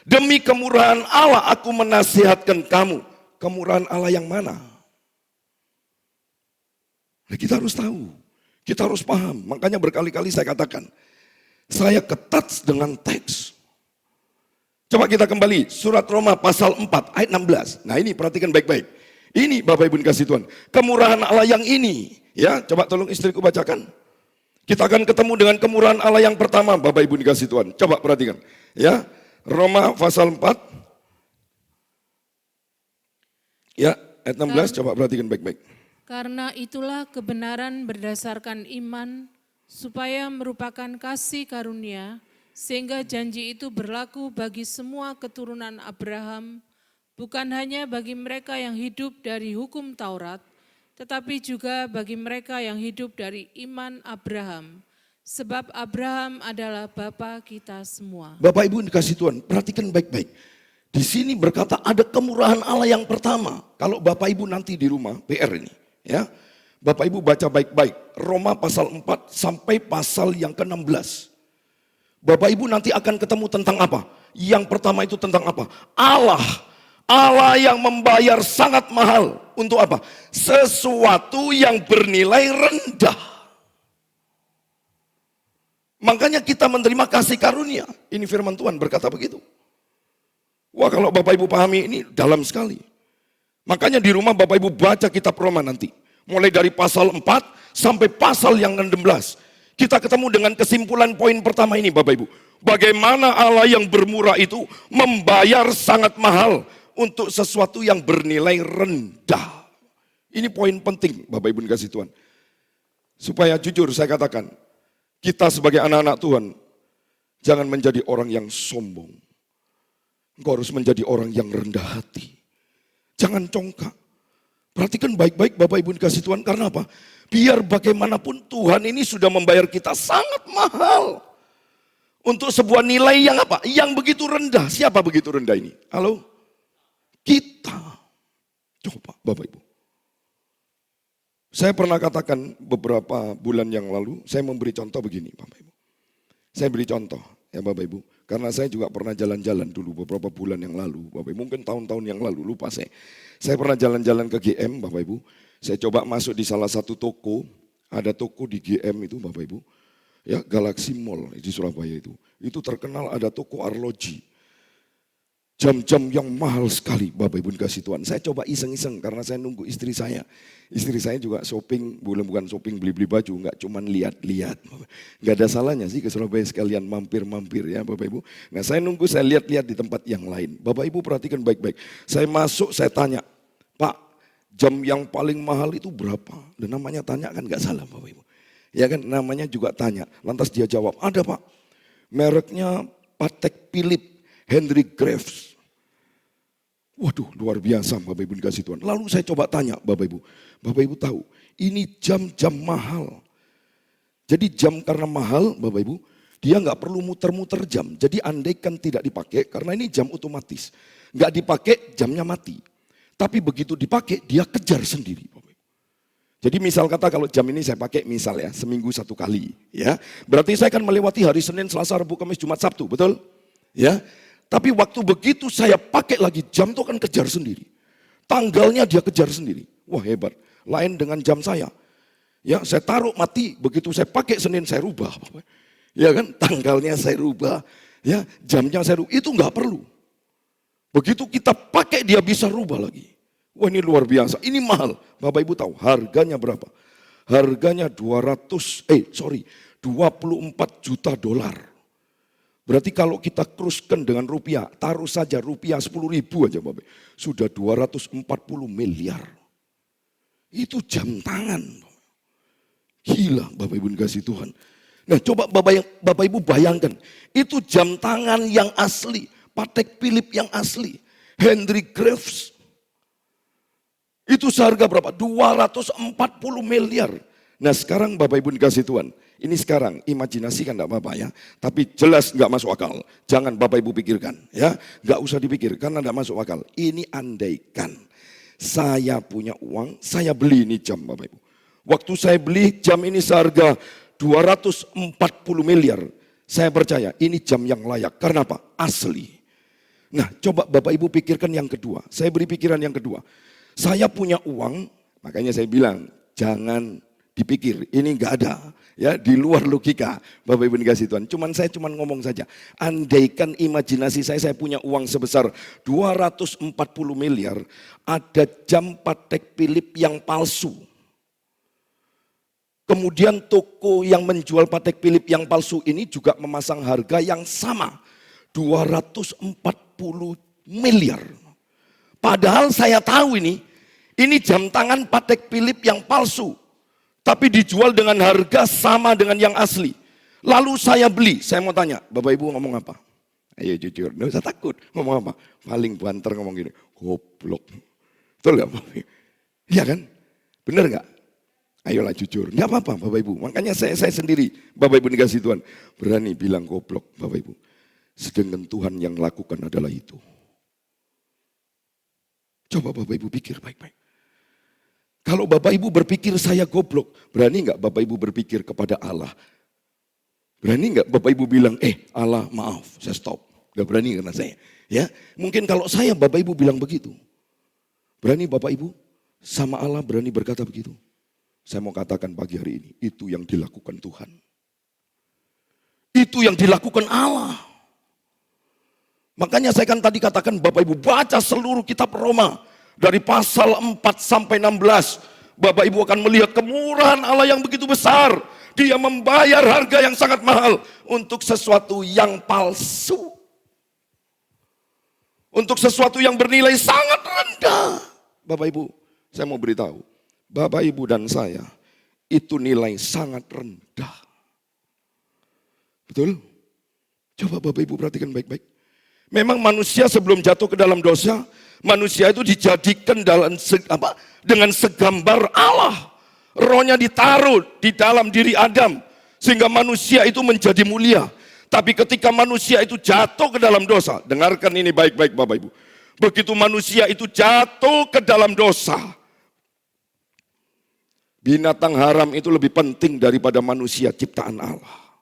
demi kemurahan Allah aku menasihatkan kamu. Kemurahan Allah yang mana? Nah, kita harus tahu, kita harus paham. Makanya berkali-kali saya katakan, saya ketat dengan teks. Coba kita kembali, surat Roma pasal 4 ayat 16. Nah ini perhatikan baik-baik. Ini Bapak Ibu dikasih Tuhan, kemurahan Allah yang ini. Ya, coba tolong istriku bacakan. Kita akan ketemu dengan kemurahan Allah yang pertama, Bapak Ibu dikasih Tuhan. Coba perhatikan. Ya, Roma pasal 4. Ya, ayat 16, coba perhatikan baik-baik. Karena itulah kebenaran berdasarkan iman, supaya merupakan kasih karunia, sehingga janji itu berlaku bagi semua keturunan Abraham, bukan hanya bagi mereka yang hidup dari hukum Taurat, tetapi juga bagi mereka yang hidup dari iman Abraham. Sebab Abraham adalah bapa kita semua. Bapak Ibu dikasih Tuhan, perhatikan baik-baik. Di sini berkata ada kemurahan Allah yang pertama. Kalau Bapak Ibu nanti di rumah, PR ini. Ya, Bapak Ibu baca baik-baik. Roma pasal 4 sampai pasal yang ke-16. Bapak Ibu nanti akan ketemu tentang apa? Yang pertama itu tentang apa? Allah yang membayar sangat mahal. Untuk apa? Sesuatu yang bernilai rendah. Makanya kita menerima kasih karunia. Ini firman Tuhan berkata begitu. Wah kalau Bapak Ibu pahami ini dalam sekali. Makanya di rumah Bapak Ibu baca kitab Roma nanti. Mulai dari pasal 4 sampai pasal yang 16. Kita ketemu dengan kesimpulan poin pertama ini Bapak Ibu. Bagaimana Allah yang bermurah itu membayar sangat mahal untuk sesuatu yang bernilai rendah. Ini poin penting Bapak Ibu dikasih Tuhan. Supaya jujur saya katakan, kita sebagai anak-anak Tuhan, jangan menjadi orang yang sombong. Engkau harus menjadi orang yang rendah hati. Jangan congkak. Perhatikan baik-baik Bapak Ibu dikasih Tuhan, karena apa? Biar bagaimanapun Tuhan ini sudah membayar kita sangat mahal. Untuk sebuah nilai yang apa? Yang begitu rendah. Siapa begitu rendah ini? Halo? Kita. Coba Bapak Ibu. Saya pernah katakan beberapa bulan yang lalu, saya memberi contoh begini Bapak Ibu. Saya beri contoh ya Bapak Ibu. Karena saya juga pernah jalan-jalan dulu beberapa bulan yang lalu. Bapak Ibu mungkin tahun-tahun yang lalu, lupa saya. Saya pernah jalan-jalan ke GM Bapak Ibu. Saya coba masuk di salah satu toko. Ada toko di GM itu Bapak Ibu. Ya, Galaxy Mall di Surabaya itu. Itu terkenal ada toko arloji. Jam-jam yang mahal sekali Bapak Ibu dikasih Tuhan. Saya coba iseng-iseng karena saya nunggu istri saya. Istri saya juga shopping, bukan shopping beli-beli baju, enggak cuman lihat-lihat. Enggak ada salahnya sih ke Surabaya sekalian mampir-mampir ya Bapak Ibu. Nah saya nunggu, saya lihat-lihat di tempat yang lain. Bapak Ibu perhatikan baik-baik. Saya masuk, saya tanya, Pak jam yang paling mahal itu berapa? Dan namanya tanya kan enggak salah Bapak Ibu. Ya kan namanya juga tanya. Lantas dia jawab, ada Pak. Mereknya Patek Philippe Henry Graves. Waduh luar biasa Bapak Ibu dikasih Tuhan. Lalu saya coba tanya Bapak Ibu. Bapak Ibu tahu ini jam-jam mahal. Jadi jam karena mahal Bapak Ibu. Dia nggak perlu muter-muter jam. Jadi andaikan tidak dipakai karena ini jam otomatis. Nggak dipakai jamnya mati. Tapi begitu dipakai dia kejar sendiri Bapak Ibu. Jadi misal kata kalau jam ini saya pakai misal ya seminggu 1 kali. Ya, berarti saya akan melewati hari Senin, Selasa, Rabu, Kamis, Jumat, Sabtu. Betul? Ya. Tapi waktu begitu saya pakai lagi jam itu akan kejar sendiri. Tanggalnya dia kejar sendiri. Wah hebat. Lain dengan jam saya. Ya saya taruh mati. Begitu saya pakai Senin saya rubah. Ya kan tanggalnya saya rubah. Ya jamnya saya rubah. Itu nggak perlu. Begitu kita pakai dia bisa rubah lagi. Wah ini luar biasa. Ini mahal. Bapak Ibu tahu harganya berapa? Harganya 24 juta dolar. Berarti kalau kita kruskan dengan rupiah, taruh saja rupiah 10.000 aja Bapak. Sudah 240 miliar. Itu jam tangan. Gila Bapak Ibu dikasih Tuhan. Nah coba Bapak Ibu bayangkan, itu jam tangan yang asli, Patek Philippe yang asli, Henry Graves. Itu seharga berapa? 240 miliar. Nah sekarang Bapak Ibu dikasih Tuhan, ini sekarang imajinasikan enggak apa-apa ya, tapi jelas enggak masuk akal. Jangan Bapak Ibu pikirkan ya, enggak usah dipikir karena enggak masuk akal. Ini andaikan saya punya uang, saya beli ini jam Bapak Ibu. Waktu saya beli jam ini seharga 240 miliar. Saya percaya ini jam yang layak. Karena apa? Asli. Nah coba Bapak Ibu pikirkan yang kedua. Saya beri pikiran yang kedua. Saya punya uang, makanya saya bilang jangan dipikir. Ini enggak ada. Ya, di luar logika. Bapak Ibu dikasih Tuhan. Saya cuma ngomong saja. Andaikan imajinasi saya punya uang sebesar 240 miliar. Ada jam Patek Philippe yang palsu. Kemudian toko yang menjual Patek Philippe yang palsu ini juga memasang harga yang sama. 240 miliar. Padahal saya tahu ini jam tangan Patek Philippe yang palsu. Tapi dijual dengan harga sama dengan yang asli. Lalu saya beli, saya mau tanya, Bapak Ibu ngomong apa? Ayo jujur, nggak usah takut. Ngomong apa? Paling banter ngomong gini, goblok. Betul nggak Bapak Ibu? Iya kan? Bener nggak? Ayolah jujur, nggak apa-apa Bapak Ibu. Makanya saya sendiri, Bapak Ibu dikasih Tuhan, berani bilang goblok Bapak Ibu. Sedangkan Tuhan yang lakukan adalah itu. Coba Bapak Ibu pikir baik-baik. Kalau Bapak Ibu berpikir saya goblok, berani nggak Bapak Ibu berpikir kepada Allah? Berani nggak Bapak Ibu bilang, Allah maaf, saya stop. Gak berani karena saya. Ya, mungkin kalau saya Bapak Ibu bilang begitu. Berani Bapak Ibu sama Allah berani berkata begitu. Saya mau katakan pagi hari ini, itu yang dilakukan Tuhan. Itu yang dilakukan Allah. Makanya saya kan tadi katakan Bapak Ibu baca seluruh kitab Roma. Dari pasal 4 sampai 16, Bapak Ibu akan melihat kemurahan Allah yang begitu besar. Dia membayar harga yang sangat mahal untuk sesuatu yang palsu. Untuk sesuatu yang bernilai sangat rendah. Bapak Ibu, saya mau beritahu. Bapak Ibu dan saya, itu nilai sangat rendah. Betul? Coba Bapak Ibu perhatikan baik-baik. Memang manusia sebelum jatuh ke dalam dosa, manusia itu dijadikan dengan segambar Allah. Rohnya ditaruh di dalam diri Adam. Sehingga manusia itu menjadi mulia. Tapi ketika manusia itu jatuh ke dalam dosa. Dengarkan ini baik-baik Bapak Ibu. Begitu manusia itu jatuh ke dalam dosa. Binatang haram itu lebih penting daripada manusia ciptaan Allah.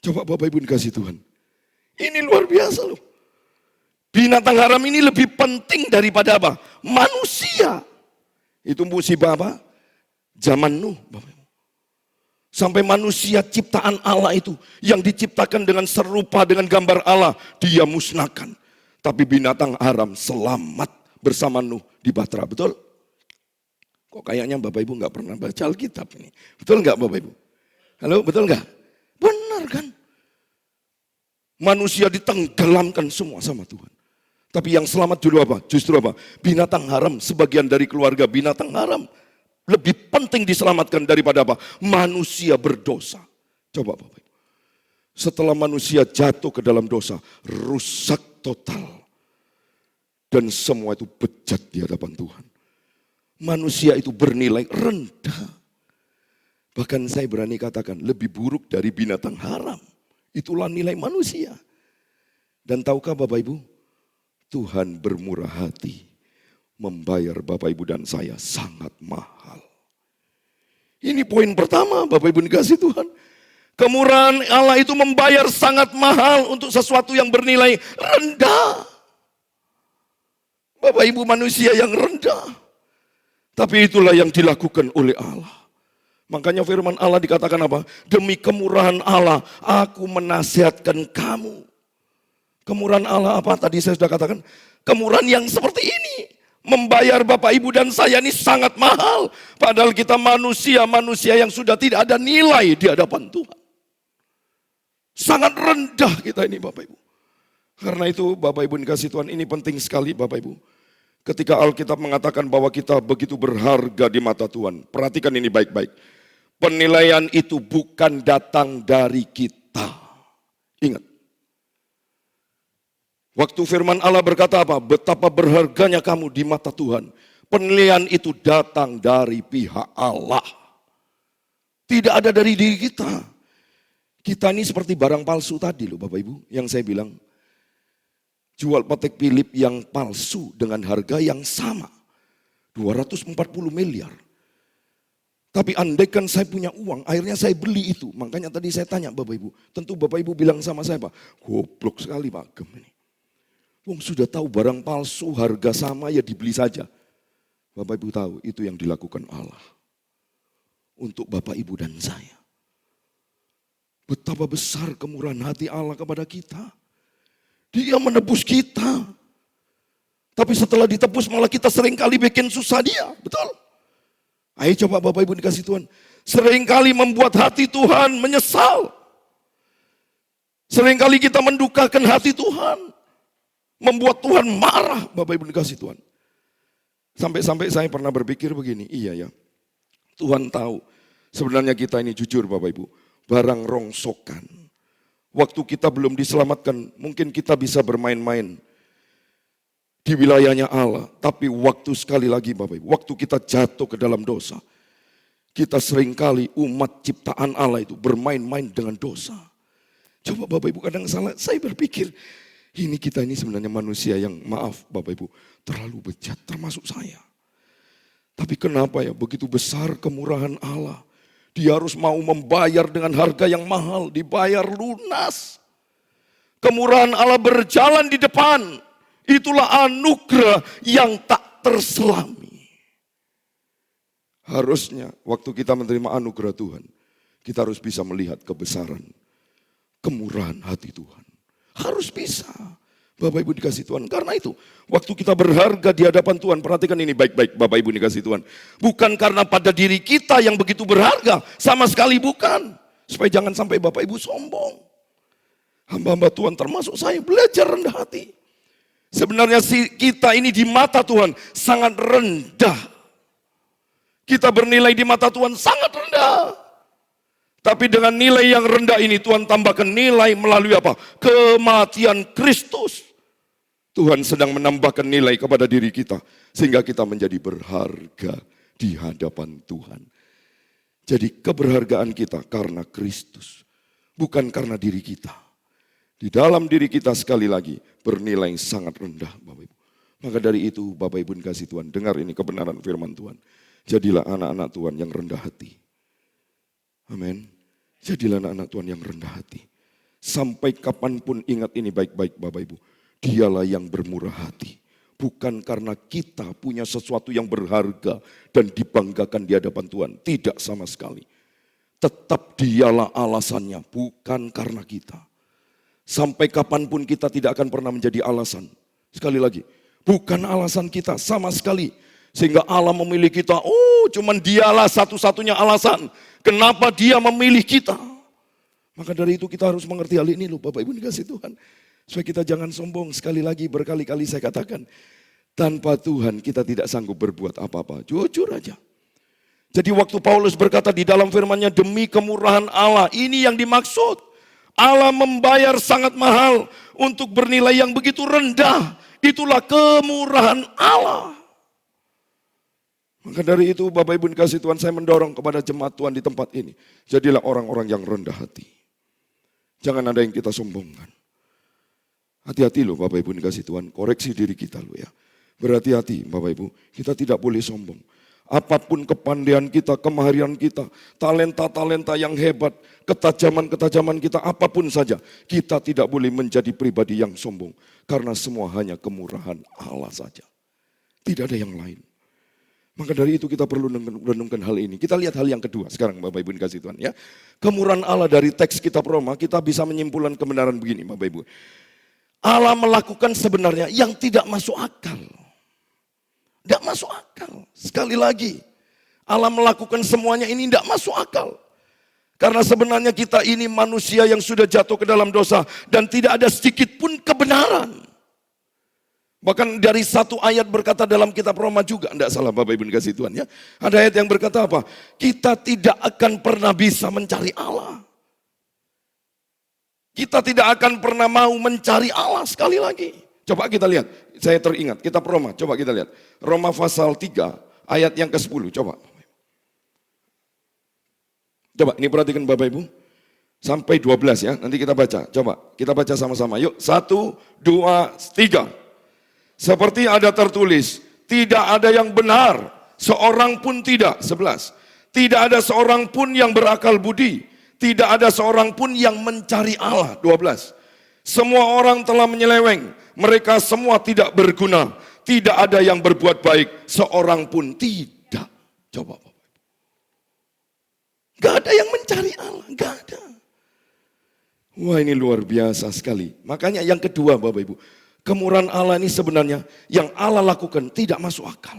Coba Bapak Ibu dikasih Tuhan. Ini luar biasa loh. Binatang haram ini lebih penting daripada apa? Manusia. Itu musibah apa? Zaman Nuh. Sampai manusia ciptaan Allah itu yang diciptakan dengan serupa dengan gambar Allah, dia musnahkan. Tapi binatang haram selamat bersama Nuh di Bahtera. Betul? Kok kayaknya Bapak Ibu nggak pernah baca Alkitab ini. Betul nggak Bapak Ibu? Halo, betul nggak? Benar kan? Manusia ditenggelamkan semua sama Tuhan. Tapi yang selamat dulu apa? Justru apa? Binatang haram, sebagian dari keluarga binatang haram. Lebih penting diselamatkan daripada apa? Manusia berdosa. Coba Bapak Ibu. Setelah manusia jatuh ke dalam dosa, rusak total. Dan semua itu bejat di hadapan Tuhan. Manusia itu bernilai rendah. Bahkan saya berani katakan lebih buruk dari binatang haram. Itulah nilai manusia. Dan tahukah Bapak Ibu? Tuhan bermurah hati membayar Bapak Ibu dan saya sangat mahal. Ini poin pertama Bapak Ibu dikasih Tuhan. Kemurahan Allah itu membayar sangat mahal untuk sesuatu yang bernilai rendah. Bapak Ibu manusia yang rendah. Tapi itulah yang dilakukan oleh Allah. Makanya firman Allah dikatakan apa? Demi kemurahan Allah, aku menasihatkan kamu. Kemurahan Allah apa? Tadi saya sudah katakan. Kemurahan yang seperti ini. Membayar Bapak Ibu dan saya ini sangat mahal. Padahal kita manusia yang sudah tidak ada nilai di hadapan Tuhan. Sangat rendah kita ini Bapak Ibu. Karena itu Bapak Ibu dikasih Tuhan, ini penting sekali Bapak Ibu. Ketika Alkitab mengatakan bahwa kita begitu berharga di mata Tuhan. Perhatikan ini baik-baik. Penilaian itu bukan datang dari kita. Ingat. Waktu firman Allah berkata apa? Betapa berharganya kamu di mata Tuhan. Penilaian itu datang dari pihak Allah. Tidak ada dari diri kita. Kita ini seperti barang palsu tadi loh Bapak Ibu. Yang saya bilang. Jual Patek Philippe yang palsu dengan harga yang sama. 240 miliar. Tapi andaikan saya punya uang, akhirnya saya beli itu. Makanya tadi saya tanya Bapak Ibu. Tentu Bapak Ibu bilang sama saya Pak, goblok sekali Pak Agem ini. Wong sudah tahu barang palsu harga sama ya dibeli saja. Bapak Ibu tahu itu yang dilakukan Allah. Untuk Bapak Ibu dan saya. Betapa besar kemurahan hati Allah kepada kita. Dia menebus kita. Tapi setelah ditebus malah kita seringkali bikin susah dia. Betul? Ayo coba Bapak Ibu dikasih Tuhan. Seringkali membuat hati Tuhan menyesal. Seringkali kita mendukakan hati Tuhan. Membuat Tuhan marah Bapak Ibu dikasih Tuhan. Sampai-sampai saya pernah berpikir begini. Iya ya. Tuhan tahu. Sebenarnya kita ini jujur Bapak Ibu. Barang rongsokan. Waktu kita belum diselamatkan, mungkin kita bisa bermain-main di wilayahnya Allah. Tapi waktu sekali lagi Bapak Ibu, waktu kita jatuh ke dalam dosa, kita seringkali umat ciptaan Allah itu bermain-main dengan dosa. Coba Bapak Ibu kadang salah, saya berpikir, ini kita ini sebenarnya manusia yang maaf Bapak Ibu, terlalu bejat termasuk saya. Tapi kenapa ya begitu besar kemurahan Allah. Dia harus mau membayar dengan harga yang mahal, dibayar lunas. Kemurahan Allah berjalan di depan. Itulah anugerah yang tak terselami. Harusnya waktu kita menerima anugerah Tuhan, kita harus bisa melihat kebesaran, kemurahan hati Tuhan. Harus bisa. Bapak Ibu dikasih Tuhan. Karena itu, waktu kita berharga di hadapan Tuhan, perhatikan ini baik-baik Bapak Ibu dikasih Tuhan. Bukan karena pada diri kita yang begitu berharga, sama sekali bukan. Supaya jangan sampai Bapak Ibu sombong. Hamba-hamba Tuhan termasuk saya belajar rendah hati. Sebenarnya kita ini di mata Tuhan sangat rendah. Kita bernilai di mata Tuhan sangat rendah. Tapi dengan nilai yang rendah ini Tuhan tambahkan nilai melalui apa? Kematian Kristus. Tuhan sedang menambahkan nilai kepada diri kita. Sehingga kita menjadi berharga di hadapan Tuhan. Jadi keberhargaan kita karena Kristus. Bukan karena diri kita. Di dalam diri kita sekali lagi bernilai sangat rendah Bapak Ibu. Maka dari itu Bapak Ibu dikasih Tuhan. Dengar ini kebenaran firman Tuhan. Jadilah anak-anak Tuhan yang rendah hati. Amin. Jadilah anak-anak Tuhan yang rendah hati. Sampai kapanpun ingat ini baik-baik Bapak Ibu. Dialah yang bermurah hati. Bukan karena kita punya sesuatu yang berharga dan dibanggakan di hadapan Tuhan. Tidak sama sekali. Tetap dialah alasannya, bukan karena kita. Sampai kapanpun kita tidak akan pernah menjadi alasan. Sekali lagi, bukan alasan kita sama sekali. Sehingga Allah memilih kita, cuman dialah satu-satunya alasan. Kenapa dia memilih kita? Maka dari itu kita harus mengerti hal ini loh Bapak Ibu dikasih Tuhan. Supaya kita jangan sombong. Sekali lagi berkali-kali saya katakan. Tanpa Tuhan kita tidak sanggup berbuat apa-apa. Jujur aja. Jadi waktu Paulus berkata di dalam firman-Nya demi kemurahan Allah. Ini yang dimaksud. Allah membayar sangat mahal untuk bernilai yang begitu rendah. Itulah kemurahan Allah. Maka dari itu Bapak Ibu dikasih Tuhan, saya mendorong kepada jemaat Tuhan di tempat ini. Jadilah orang-orang yang rendah hati. Jangan ada yang kita sombongkan. Hati-hati loh Bapak Ibu dikasih Tuhan, koreksi diri kita loh ya. Berhati-hati Bapak Ibu, kita tidak boleh sombong. Apapun kepandaian kita, kemahirian kita, talenta-talenta yang hebat, ketajaman-ketajaman kita, apapun saja. Kita tidak boleh menjadi pribadi yang sombong. Karena semua hanya kemurahan Allah saja. Tidak ada yang lain. Maka dari itu kita perlu renungkan hal ini. Kita lihat hal yang kedua sekarang Bapak Ibu dikasih Tuhan ya. Kemurahan Allah dari teks kitab Roma, kita bisa menyimpulkan kebenaran begini Bapak Ibu. Allah melakukan sebenarnya yang tidak masuk akal. Tidak masuk akal. Sekali lagi, Allah melakukan semuanya ini tidak masuk akal. Karena sebenarnya kita ini manusia yang sudah jatuh ke dalam dosa dan tidak ada sedikit pun kebenaran. Bahkan dari satu ayat berkata dalam kitab Roma juga, tidak salah Bapak Ibu dikasih Tuhan ya. Ada ayat yang berkata apa? Kita tidak akan pernah bisa mencari Allah. Kita tidak akan pernah mau mencari Allah sekali lagi. Coba kita lihat, saya teringat, kitab Roma, coba kita lihat. Roma pasal 3, ayat yang ke-10, coba. Coba, ini perhatikan Bapak Ibu. Sampai 12 ya, nanti kita baca. Coba, kita baca sama-sama. Yuk, 1, 2, 3. Seperti ada tertulis, tidak ada yang benar, seorang pun tidak. 11. Tidak ada seorang pun yang berakal budi, tidak ada seorang pun yang mencari Allah. 12. Semua orang telah menyeleweng, mereka semua tidak berguna, tidak ada yang berbuat baik, seorang pun tidak. Coba Bapak. Gak ada yang mencari Allah, gak ada. Wah, ini luar biasa sekali. Makanya yang kedua Bapak Ibu, kemurahan Allah ini sebenarnya yang Allah lakukan tidak masuk akal.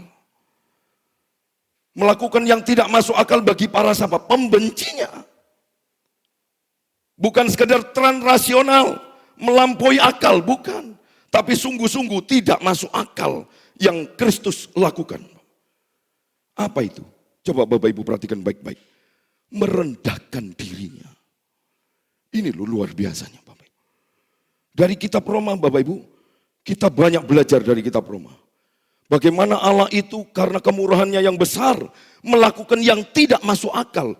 Melakukan yang tidak masuk akal bagi para sahabat, pembencinya. Bukan sekedar transrasional, melampaui akal, bukan. Tapi sungguh-sungguh tidak masuk akal yang Kristus lakukan. Apa itu? Coba Bapak Ibu perhatikan baik-baik. Merendahkan dirinya. Ini loh luar biasanya Bapak Ibu. Dari kitab Roma Bapak Ibu, kita banyak belajar dari kitab Roma. Bagaimana Allah itu karena kemurahannya yang besar, melakukan yang tidak masuk akal.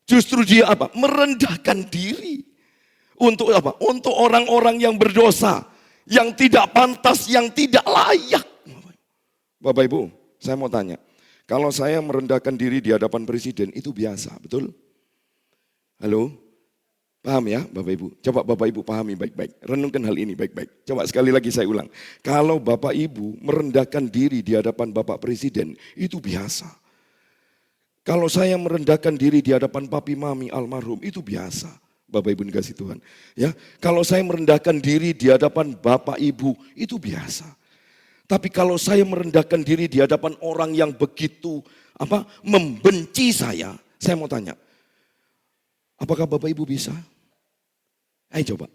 Justru dia apa? Merendahkan diri. Untuk apa? Untuk orang-orang yang berdosa, yang tidak pantas, yang tidak layak. Bapak Ibu, saya mau tanya. Kalau saya merendahkan diri di hadapan presiden, itu biasa, betul? Halo? Paham ya Bapak Ibu? Coba Bapak Ibu pahami baik-baik. Renungkan hal ini baik-baik. Coba sekali lagi saya ulang. Kalau Bapak Ibu merendahkan diri di hadapan Bapak Presiden, itu biasa. Kalau saya merendahkan diri di hadapan Papi Mami almarhum, itu biasa. Bapak Ibu dikasih Tuhan. Ya, kalau saya merendahkan diri di hadapan Bapak Ibu, itu biasa. Tapi kalau saya merendahkan diri di hadapan orang yang begitu membenci saya mau tanya, apakah Bapak Ibu bisa? Ayo coba.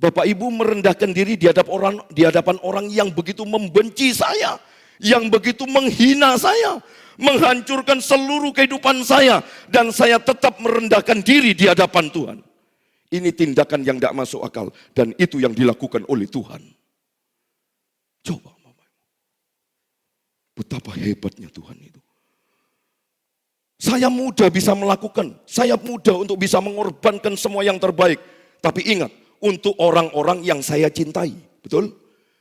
Bapak Ibu merendahkan diri di hadapan orang yang begitu membenci saya, yang begitu menghina saya, menghancurkan seluruh kehidupan saya, dan saya tetap merendahkan diri di hadapan Tuhan. Ini tindakan yang tidak masuk akal, dan itu yang dilakukan oleh Tuhan. Coba Bapak Ibu. Betapa hebatnya Tuhan itu. Saya mudah bisa melakukan, saya mudah untuk bisa mengorbankan semua yang terbaik. Tapi ingat, untuk orang-orang yang saya cintai, betul?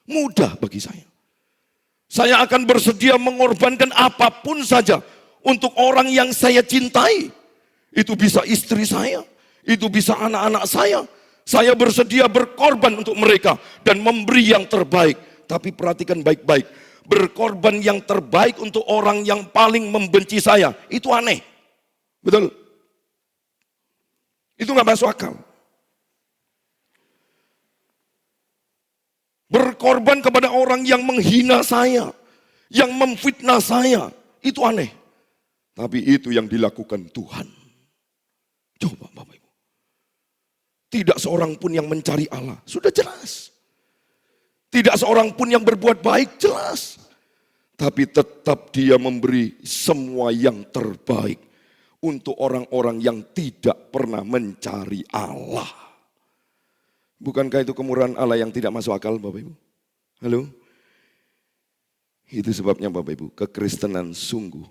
Mudah bagi saya. Saya akan bersedia mengorbankan apapun saja untuk orang yang saya cintai. Itu bisa istri saya, itu bisa anak-anak saya. Saya bersedia berkorban untuk mereka dan memberi yang terbaik. Tapi perhatikan baik-baik. Berkorban yang terbaik untuk orang yang paling membenci saya, itu aneh. Betul? Itu gak masuk akal. Berkorban kepada orang yang menghina saya, yang memfitnah saya, itu aneh. Tapi itu yang dilakukan Tuhan. Coba Bapak Ibu. Tidak seorang pun yang mencari Allah, sudah jelas. Tidak seorang pun yang berbuat baik, jelas. Tapi tetap dia memberi semua yang terbaik untuk orang-orang yang tidak pernah mencari Allah. Bukankah itu kemurahan Allah yang tidak masuk akal Bapak Ibu? Halo? Itu sebabnya Bapak Ibu, kekristenan sungguh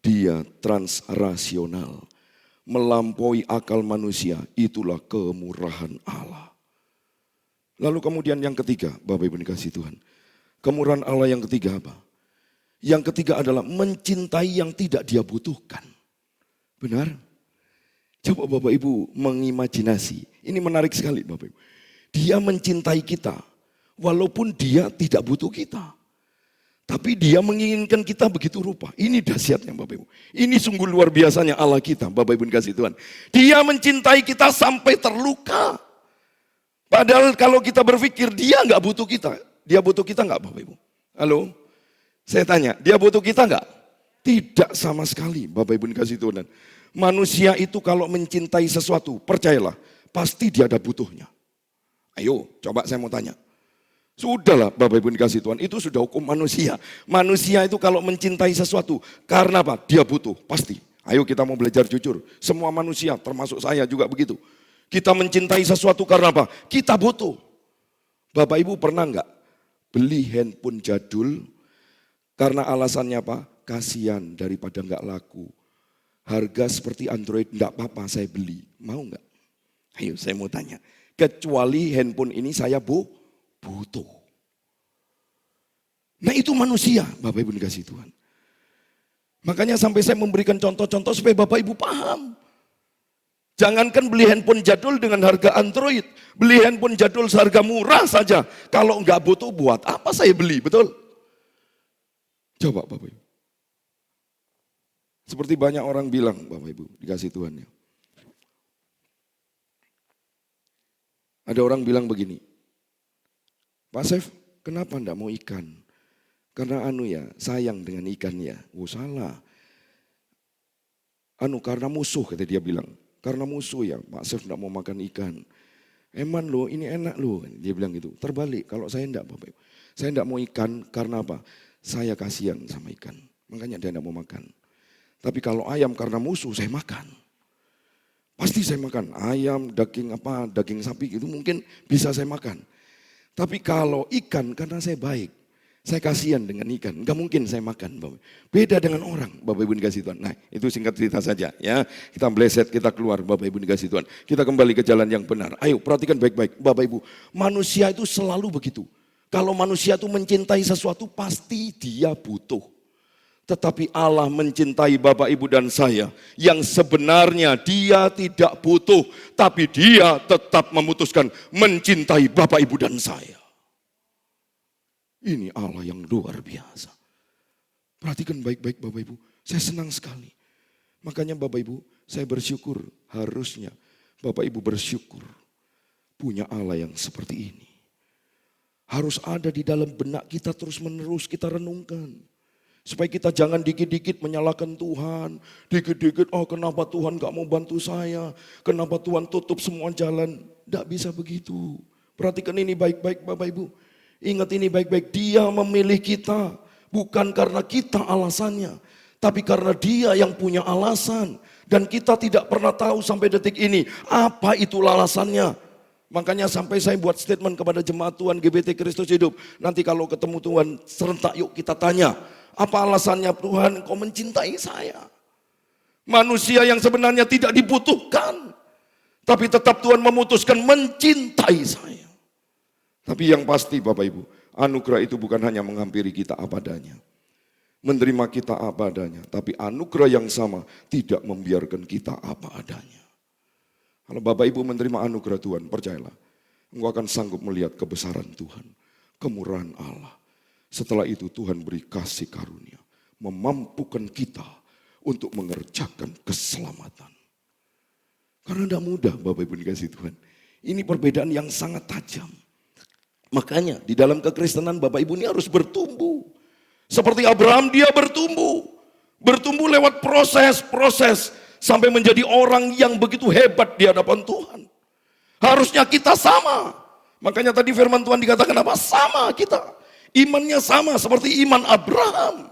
dia transrasional. Melampaui akal manusia, itulah kemurahan Allah. Lalu kemudian yang ketiga, Bapak Ibu dikasih Tuhan. Kemurahan Allah yang ketiga apa? Yang ketiga adalah mencintai yang tidak dia butuhkan. Benar? Coba Bapak Ibu mengimajinasi. Ini menarik sekali Bapak Ibu. Dia mencintai kita, walaupun dia tidak butuh kita. Tapi dia menginginkan kita begitu rupa. Ini dahsyatnya Bapak Ibu. Ini sungguh luar biasanya Allah kita, Bapak Ibu dikasih Tuhan. Dia mencintai kita sampai terluka. Padahal kalau kita berpikir dia nggak butuh kita. Dia butuh kita nggak Bapak Ibu? Halo? Saya tanya, dia butuh kita nggak? Tidak sama sekali Bapak Ibu dikasih Tuhan. Manusia itu kalau mencintai sesuatu, percayalah, pasti dia ada butuhnya. Ayo, coba saya mau tanya. Sudahlah Bapak Ibu dikasih Tuhan, itu sudah hukum manusia. Manusia itu kalau mencintai sesuatu, karena apa? Dia butuh, pasti. Ayo kita mau belajar jujur. Semua manusia, termasuk saya juga begitu. Kita mencintai sesuatu karena apa? Kita butuh. Bapak Ibu pernah enggak beli handphone jadul karena alasannya apa? Kasihan daripada enggak laku. Harga seperti Android enggak apa-apa saya beli. Mau enggak? Ayo saya mau tanya. Kecuali handphone ini saya butuh. Nah itu manusia, Bapak Ibu dikasih Tuhan. Makanya sampai saya memberikan contoh-contoh supaya Bapak Ibu paham. Jangankan beli handphone jadul dengan harga Android. Beli handphone jadul seharga murah saja. Kalau enggak butuh buat apa saya beli, betul? Coba Bapak Ibu. Seperti banyak orang bilang Bapak Ibu dikasih Tuhan ya. Ada orang bilang begini, Pak Sef, kenapa enggak mau ikan? Karena sayang dengan ikan ya. Oh salah. Karena musuh kata dia bilang. Karena musuh ya Pak Sef enggak mau makan ikan. Eman loh ini enak loh. Dia bilang gitu. Terbalik kalau saya enggak Bapak Ibu. Saya enggak mau ikan karena apa? Saya kasihan sama ikan. Makanya dia enggak mau makan. Tapi kalau ayam karena musuh saya makan. Pasti saya makan ayam, daging sapi gitu mungkin bisa saya makan. Tapi kalau ikan karena saya baik, saya kasihan dengan ikan, nggak mungkin saya makan. Bapak. Beda dengan orang, Bapak Ibu dikasih Tuhan. Nah itu singkat cerita saja ya. Kita meleset, kita keluar Bapak Ibu dikasih Tuhan. Kita kembali ke jalan yang benar. Ayo perhatikan baik-baik Bapak Ibu. Manusia itu selalu begitu. Kalau manusia itu mencintai sesuatu pasti dia butuh. Tetapi Allah mencintai Bapak Ibu dan saya yang sebenarnya dia tidak butuh. Tapi dia tetap memutuskan mencintai Bapak Ibu dan saya. Ini Allah yang luar biasa. Perhatikan baik-baik Bapak Ibu. Saya senang sekali. Makanya Bapak Ibu saya bersyukur. Harusnya Bapak Ibu bersyukur. Punya Allah yang seperti ini. Harus ada di dalam benak kita terus menerus kita renungkan. Supaya kita jangan dikit-dikit menyalahkan Tuhan. Dikit-dikit, kenapa Tuhan gak mau bantu saya? Kenapa Tuhan tutup semua jalan? Tidak bisa begitu. Perhatikan ini baik-baik Bapak Ibu. Ingat ini baik-baik. Dia memilih kita. Bukan karena kita alasannya. Tapi karena dia yang punya alasan. Dan kita tidak pernah tahu sampai detik ini. Apa itu alasannya? Makanya sampai saya buat statement kepada jemaat Tuhan GBT Kristus Hidup. Nanti kalau ketemu Tuhan serentak yuk kita tanya. Apa alasannya Tuhan engkau mencintai saya? Manusia yang sebenarnya tidak dibutuhkan. Tapi tetap Tuhan memutuskan mencintai saya. Tapi yang pasti Bapak Ibu, anugerah itu bukan hanya menghampiri kita apa adanya. Menerima kita apa adanya. Tapi anugerah yang sama tidak membiarkan kita apa adanya. Kalau Bapak Ibu menerima anugerah Tuhan, percayalah. Engkau akan sanggup melihat kebesaran Tuhan. Kemurahan Allah. Setelah itu Tuhan beri kasih karunia. Memampukan kita untuk mengerjakan keselamatan. Karena tidak mudah Bapak Ibu dikasih Tuhan. Ini perbedaan yang sangat tajam. Makanya di dalam kekristenan Bapak Ibu ini harus bertumbuh. Seperti Abraham dia bertumbuh. Bertumbuh lewat proses-proses. Sampai menjadi orang yang begitu hebat di hadapan Tuhan. Harusnya kita sama. Makanya tadi firman Tuhan dikatakan apa? Sama kita. Imannya sama seperti iman Abraham.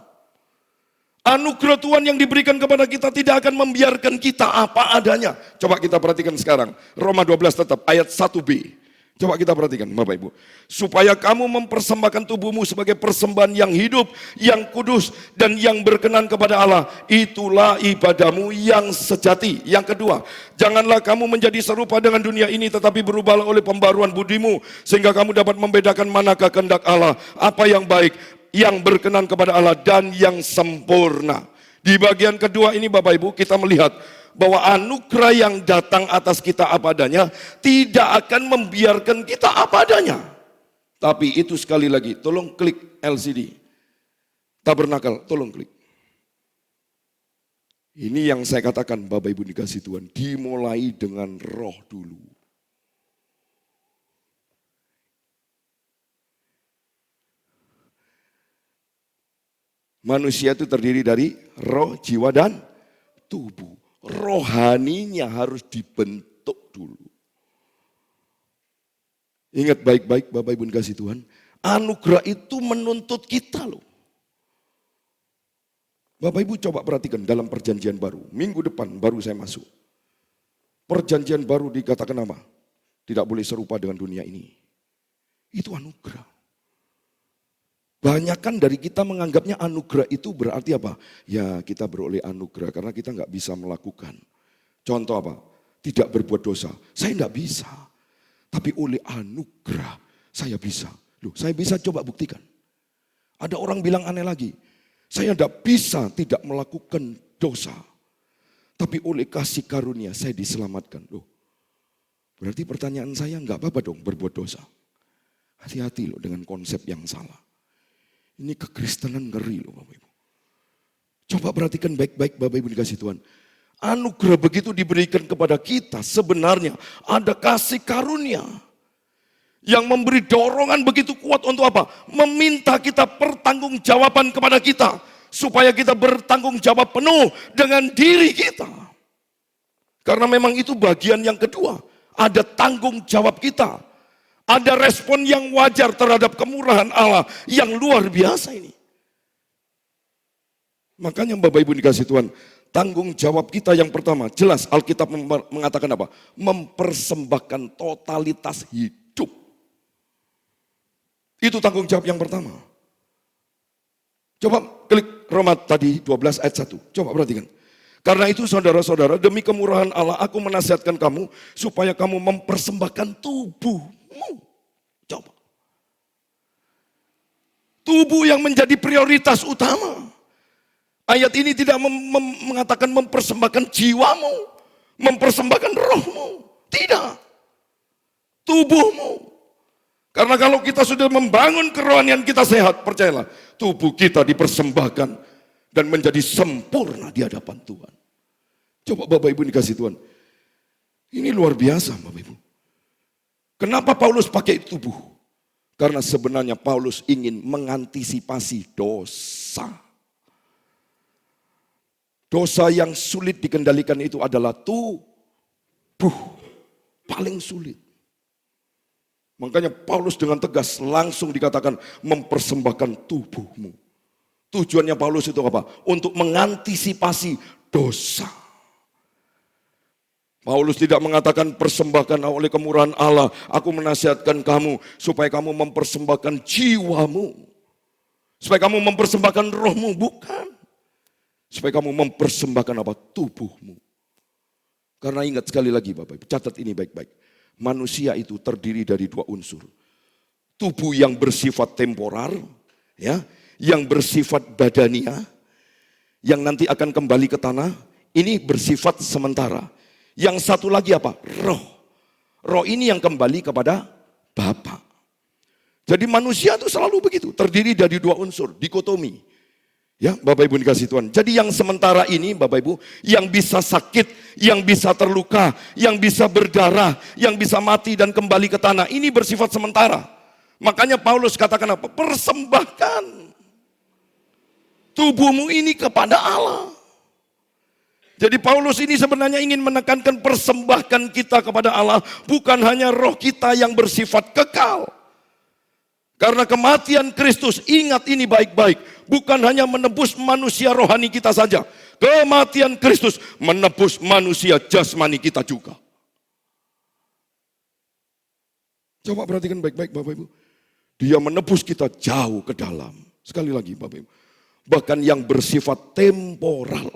Anugerah Tuhan yang diberikan kepada kita tidak akan membiarkan kita apa adanya. Coba kita perhatikan sekarang. Roma 12 tetap ayat 1b. Coba kita perhatikan Bapak Ibu. Supaya kamu mempersembahkan tubuhmu sebagai persembahan yang hidup, yang kudus, dan yang berkenan kepada Allah. Itulah ibadahmu yang sejati. Yang kedua, janganlah kamu menjadi serupa dengan dunia ini, tetapi berubahlah oleh pembaruan budimu. Sehingga kamu dapat membedakan manakah kehendak Allah, apa yang baik, yang berkenan kepada Allah, dan yang sempurna. Di bagian kedua ini Bapak Ibu kita melihat bahwa anugerah yang datang atas kita apa adanya tidak akan membiarkan kita apa adanya. Tapi itu sekali lagi, tolong klik LCD. Tabernakel, tolong klik. Ini yang saya katakan Bapak Ibu dikasih Tuhan, dimulai dengan roh dulu. Manusia itu terdiri dari roh, jiwa, dan tubuh. Rohaninya harus dibentuk dulu. Ingat baik-baik Bapak Ibu dikasih Tuhan, Anugerah itu menuntut kita loh. Bapak Ibu coba perhatikan dalam perjanjian baru. Minggu depan baru saya masuk. Perjanjian baru dikatakan apa? Tidak boleh serupa dengan dunia ini. Itu anugerah. Banyakan dari kita menganggapnya anugerah itu berarti apa? Ya kita beroleh anugerah karena kita nggak bisa melakukan. Contoh apa? Tidak berbuat dosa. Saya nggak bisa. Tapi oleh anugerah saya bisa. Loh, saya bisa, coba buktikan. Ada orang bilang aneh lagi. Saya tidak bisa tidak melakukan dosa. Tapi oleh kasih karunia saya diselamatkan. Loh, berarti pertanyaan saya nggak apa-apa dong berbuat dosa. Hati-hati loh dengan konsep yang salah. Ini kekristenan ngeri loh Bapak Ibu. Coba perhatikan baik-baik Bapak Ibu dikasih Tuhan. Anugerah begitu diberikan kepada kita sebenarnya ada kasih karunia. Yang memberi dorongan begitu kuat untuk apa? Meminta kita pertanggungjawaban kepada kita. Supaya kita bertanggung jawab penuh dengan diri kita. Karena memang itu bagian yang kedua. Ada tanggung jawab kita. Ada respon yang wajar terhadap kemurahan Allah yang luar biasa ini. Makanya Bapak Ibu dikasih Tuhan. Tanggung jawab kita yang pertama. Jelas Alkitab mengatakan apa? Mempersembahkan totalitas hidup. Itu tanggung jawab yang pertama. Coba klik Roma tadi 12 ayat 1. Coba perhatikan. Karena itu saudara-saudara, demi kemurahan Allah aku menasihatkan kamu supaya kamu mempersembahkan tubuhmu. Coba. Tubuh yang menjadi prioritas utama. Ayat ini tidak mengatakan mempersembahkan jiwamu, mempersembahkan rohmu. Tidak. Tubuhmu. Karena kalau kita sudah membangun kerohanian kita sehat, percayalah, tubuh kita dipersembahkan dan menjadi sempurna di hadapan Tuhan. Coba Bapak Ibu dikasih Tuhan. Ini luar biasa Bapak Ibu. Kenapa Paulus pakai tubuh? Karena sebenarnya Paulus ingin mengantisipasi dosa. Dosa yang sulit dikendalikan itu adalah tubuh. Paling sulit. Makanya Paulus dengan tegas langsung dikatakan mempersembahkan tubuhmu. Tujuannya Paulus itu apa? Untuk mengantisipasi dosa. Paulus tidak mengatakan persembahkan oleh kemurahan Allah. Aku menasihatkan kamu supaya kamu mempersembahkan jiwamu. Supaya kamu mempersembahkan rohmu. Bukan. Supaya kamu mempersembahkan apa? Tubuhmu. Karena ingat sekali lagi Bapak Ibu, catat ini baik-baik. Manusia itu terdiri dari dua unsur. Tubuh yang bersifat temporar, ya, yang bersifat badania, yang nanti akan kembali ke tanah, ini bersifat sementara. Yang satu lagi apa? Roh. Roh ini yang kembali kepada Bapa. Jadi manusia itu selalu begitu, terdiri dari dua unsur, dikotomi. Ya, Bapak Ibu dikasih Tuhan. Jadi yang sementara ini Bapak Ibu, yang bisa sakit, yang bisa terluka, yang bisa berdarah, yang bisa mati dan kembali ke tanah, ini bersifat sementara. Makanya Paulus katakan apa? Persembahkan tubuhmu ini kepada Allah. Jadi Paulus ini sebenarnya ingin menekankan persembahkan kita kepada Allah, bukan hanya roh kita yang bersifat kekal. Karena kematian Kristus, ingat ini baik-baik, bukan hanya menebus manusia rohani kita saja. Kematian Kristus menebus manusia jasmani kita juga. Coba perhatikan baik-baik Bapak Ibu. Dia menebus kita jauh ke dalam. Sekali lagi Bapak Ibu. Bahkan yang bersifat temporal,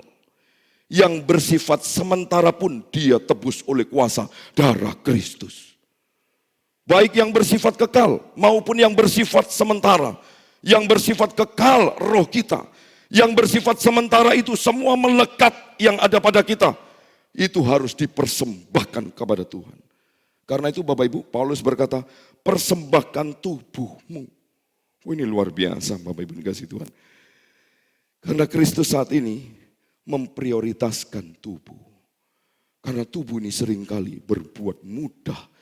yang bersifat sementara pun dia tebus oleh kuasa darah Kristus. Baik yang bersifat kekal maupun yang bersifat sementara. Yang bersifat kekal roh kita. Yang bersifat sementara itu semua melekat yang ada pada kita. Itu harus dipersembahkan kepada Tuhan. Karena itu Bapak Ibu, Paulus berkata, persembahkan tubuhmu. Oh, ini luar biasa Bapak Ibu dikasih Tuhan. Karena Kristus saat ini memprioritaskan tubuh. Karena tubuh ini seringkali berbuat mudah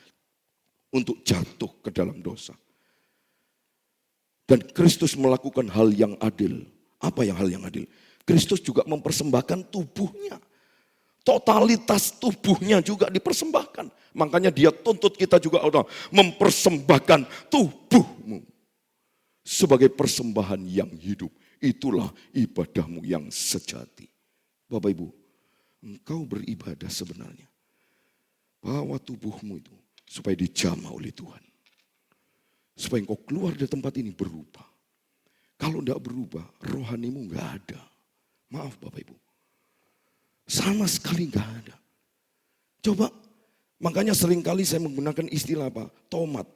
untuk jatuh ke dalam dosa. Dan Kristus melakukan hal yang adil. Apa yang hal yang adil? Kristus juga mempersembahkan tubuhnya. Totalitas tubuhnya juga dipersembahkan. Makanya dia tuntut kita juga mempersembahkan tubuhmu. sebagai persembahan yang hidup. Itulah ibadahmu yang sejati. Bapak Ibu, engkau beribadah sebenarnya. Bawa tubuhmu itu supaya dijamah oleh Tuhan. Supaya engkau keluar dari tempat ini berubah. Kalau tidak berubah, rohanimu enggak ada. Maaf Bapak Ibu. Sama sekali enggak ada. Coba, makanya seringkali saya menggunakan istilah apa? Tomat.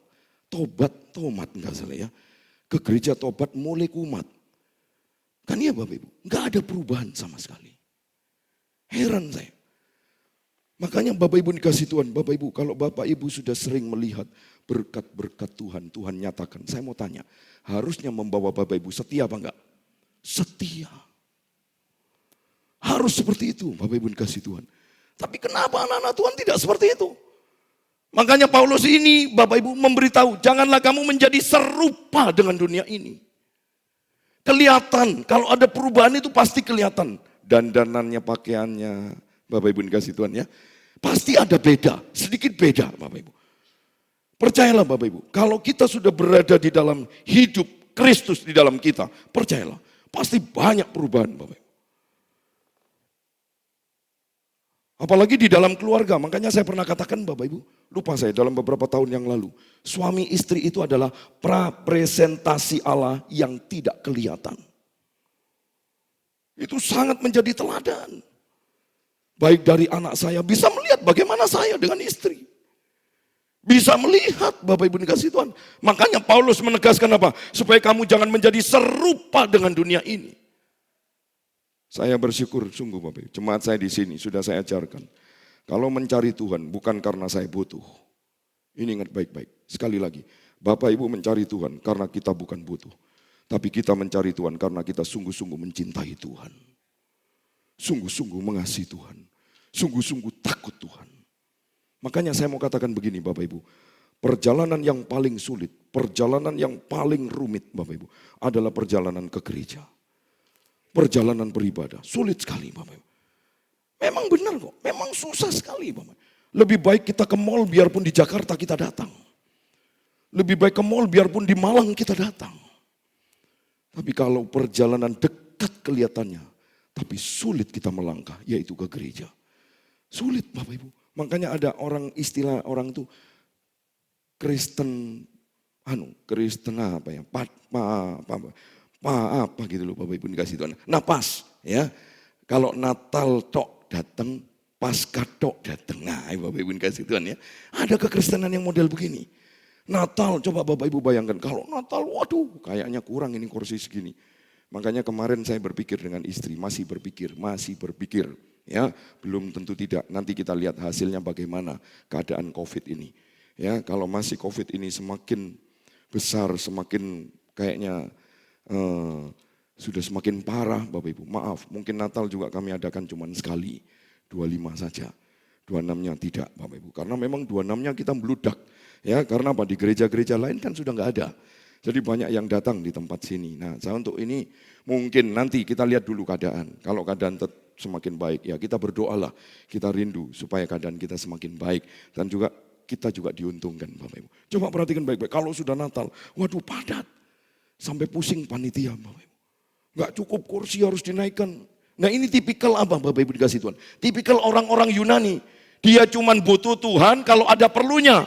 Tobat enggak salah ya. Ke gereja tobat mulai kumat. Kan iya Bapak Ibu, enggak ada perubahan sama sekali. Heran saya. Makanya Bapak Ibu dikasih Tuhan, Bapak Ibu kalau Bapak Ibu sudah sering melihat berkat-berkat Tuhan, Tuhan nyatakan. Saya mau tanya, harusnya membawa Bapak Ibu setia apa enggak? Setia. Harus seperti itu Bapak Ibu dikasih Tuhan. Tapi kenapa anak-anak Tuhan tidak seperti itu? Makanya Paulus ini Bapak Ibu memberitahu, janganlah kamu menjadi serupa dengan dunia ini. Kelihatan, kalau ada perubahan itu pasti kelihatan. Dandanannya, pakaiannya, Bapak Ibu dikasih Tuhan ya. Pasti ada beda, sedikit beda Bapak Ibu. Percayalah Bapak Ibu, kalau kita sudah berada di dalam hidup Kristus di dalam kita, percayalah, pasti banyak perubahan Bapak Ibu. Apalagi di dalam keluarga, makanya saya pernah katakan Bapak Ibu, lupa saya dalam beberapa tahun yang lalu, suami istri itu adalah prapresentasi Allah yang tidak kelihatan. Itu sangat menjadi teladan. Baik dari anak saya bisa melihat bagaimana saya dengan istri. Bisa melihat Bapak Ibu dikasih Tuhan. Makanya Paulus menegaskan apa? Supaya kamu jangan menjadi serupa dengan dunia ini. Saya bersyukur sungguh Bapak Ibu. Jemaat saya di sini sudah saya ajarkan. Kalau mencari Tuhan bukan karena saya butuh. Ini ingat baik-baik. Sekali lagi. Bapak Ibu mencari Tuhan karena kita bukan butuh. Tapi kita mencari Tuhan karena kita sungguh-sungguh mencintai Tuhan. Sungguh-sungguh mengasihi Tuhan. Sungguh-sungguh takut Tuhan. Makanya saya mau katakan begini Bapak Ibu. Perjalanan yang paling sulit, perjalanan yang paling rumit Bapak Ibu adalah perjalanan ke gereja. Perjalanan beribadah, sulit sekali Bapak Ibu. Memang benar kok, memang susah sekali Bapak. Lebih baik kita ke mall biarpun di Jakarta kita datang. Lebih baik ke mall biarpun di Malang kita datang. Tapi kalau perjalanan dekat kelihatannya, tapi sulit kita melangkah, yaitu ke gereja. Sulit Bapak Ibu. Makanya ada orang istilah orang itu Kristen apa ya? Apa gitu loh Bapak Ibu dikasih Tuhan. Nah pas ya. Kalau Natal tok datang, Paskah tok datang. Nah Bapak Ibu dikasih Tuhan ya. Ada kekristenan yang model begini. Natal coba Bapak Ibu bayangkan. Kalau Natal waduh kayaknya kurang ini kursi segini. Makanya kemarin saya berpikir dengan istri. Masih berpikir. Ya, belum tentu tidak. Nanti kita lihat hasilnya bagaimana keadaan COVID ini. Ya, kalau masih COVID ini semakin besar, semakin kayaknya sudah semakin parah, Bapak Ibu. Maaf, mungkin Natal juga kami adakan cuma sekali, 25 saja. 26-nya tidak, Bapak Ibu. Karena memang 26-nya kita meludak. Ya, karena apa? Di gereja-gereja lain kan sudah enggak ada. Jadi banyak yang datang di tempat sini. Nah, saya untuk ini mungkin nanti kita lihat dulu keadaan. Kalau keadaan semakin baik, ya kita berdoalah, kita rindu supaya keadaan kita semakin baik. Dan juga kita juga diuntungkan Bapak Ibu. Coba perhatikan baik-baik, kalau sudah Natal, waduh padat. Sampai pusing panitia Bapak Ibu. Enggak cukup kursi harus dinaikkan. Nah ini tipikal apa Bapak Ibu dikasih Tuhan? Tipikal orang-orang Yunani. Dia cuman butuh Tuhan kalau ada perlunya.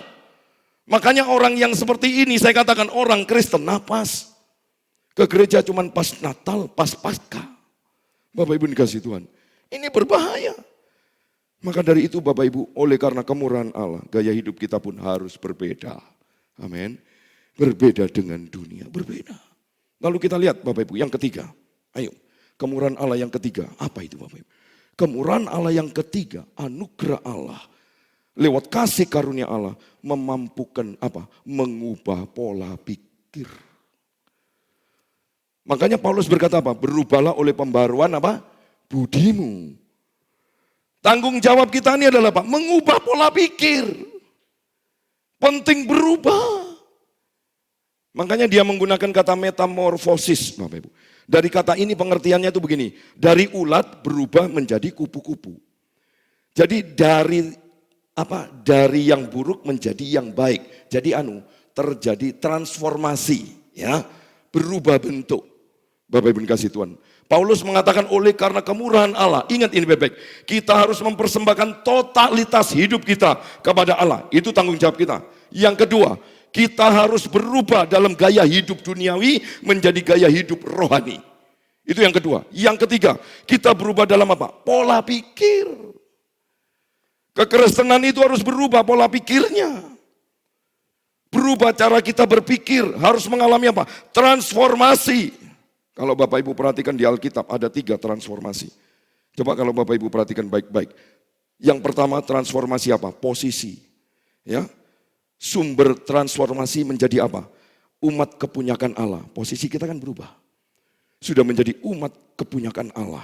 Makanya orang yang seperti ini saya katakan orang Kristen napas. Ke gereja cuman pas Natal, pas Paskah. Bapak Ibu dikasih Tuhan. Ini berbahaya. Maka dari itu Bapak Ibu, oleh karena kemurahan Allah, gaya hidup kita pun harus berbeda. Amin. Berbeda dengan dunia, berbeda. Lalu kita lihat Bapak Ibu yang ketiga. Ayo, kemurahan Allah yang ketiga. Apa itu Bapak Ibu? Kemurahan Allah yang ketiga, anugerah Allah. Lewat kasih karunia Allah memampukan apa? Mengubah pola pikir. Makanya Paulus berkata apa? Berubahlah oleh pembaruan apa? Budimu. Tanggung jawab kita ini adalah apa? Mengubah pola pikir. Penting berubah. Makanya dia menggunakan kata metamorfosis, Bapak Ibu. Dari kata ini pengertiannya itu begini. Dari ulat berubah menjadi kupu-kupu. Jadi dari yang buruk menjadi yang baik. Jadi terjadi transformasi, ya. berubah bentuk. Bapak Ibu kasih Tuhan. Paulus mengatakan oleh karena kemurahan Allah, ingat ini baik-baik, kita harus mempersembahkan totalitas hidup kita kepada Allah. Itu tanggung jawab kita. Yang kedua, kita harus berubah dalam gaya hidup duniawi menjadi gaya hidup rohani. Itu yang kedua. Yang ketiga, kita berubah dalam apa? Pola pikir. Kekristenan itu harus berubah pola pikirnya. Berubah cara kita berpikir, harus mengalami apa? Transformasi. Kalau Bapak Ibu perhatikan di Alkitab ada 3 transformasi. Coba kalau Bapak Ibu perhatikan baik-baik. Yang pertama transformasi apa? Posisi. Ya. Sumber transformasi menjadi apa? Umat kepunyakan Allah. Posisi kita kan berubah. Sudah menjadi umat kepunyakan Allah.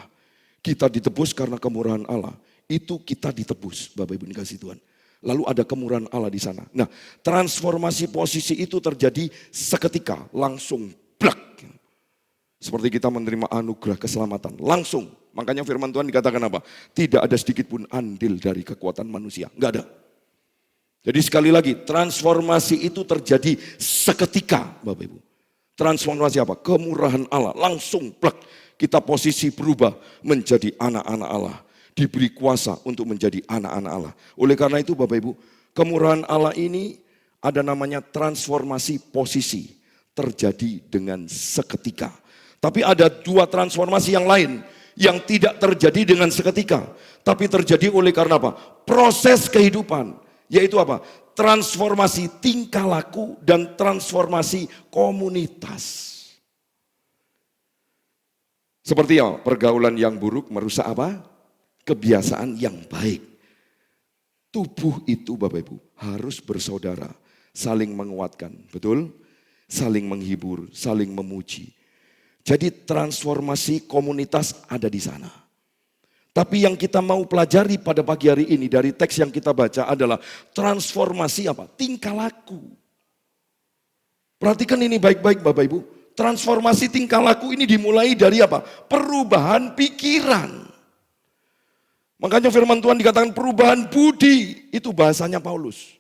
Kita ditebus karena kemurahan Allah. Itu kita ditebus, Bapak Ibu dikasih Tuhan. Lalu ada kemurahan Allah di sana. Nah, transformasi posisi itu terjadi seketika, langsung blak. Seperti kita menerima anugerah keselamatan, langsung. Makanya firman Tuhan dikatakan apa? Tidak ada sedikit pun andil dari kekuatan manusia. Enggak ada. Jadi sekali lagi, transformasi itu terjadi seketika, Bapak Ibu. Transformasi apa? Kemurahan Allah, langsung plak. Kita posisi berubah menjadi anak-anak Allah. Diberi kuasa untuk menjadi anak-anak Allah. Oleh karena itu Bapak Ibu, kemurahan Allah ini ada namanya transformasi posisi. Terjadi dengan seketika. Tapi ada 2 transformasi yang lain yang tidak terjadi dengan seketika. Tapi terjadi oleh karena apa? Proses kehidupan. Yaitu apa? Transformasi tingkah laku dan transformasi komunitas. Seperti ya, pergaulan yang buruk merusak apa? Kebiasaan yang baik. Tubuh itu Bapak Ibu harus bersaudara, saling menguatkan, betul? Saling menghibur, saling memuji. Jadi transformasi komunitas ada di sana. Tapi yang kita mau pelajari pada pagi hari ini dari teks yang kita baca adalah transformasi apa? Tingkah laku. Perhatikan ini baik-baik Bapak Ibu. Transformasi tingkah laku ini dimulai dari apa? Perubahan pikiran. Makanya firman Tuhan dikatakan perubahan budi. Itu bahasanya Paulus.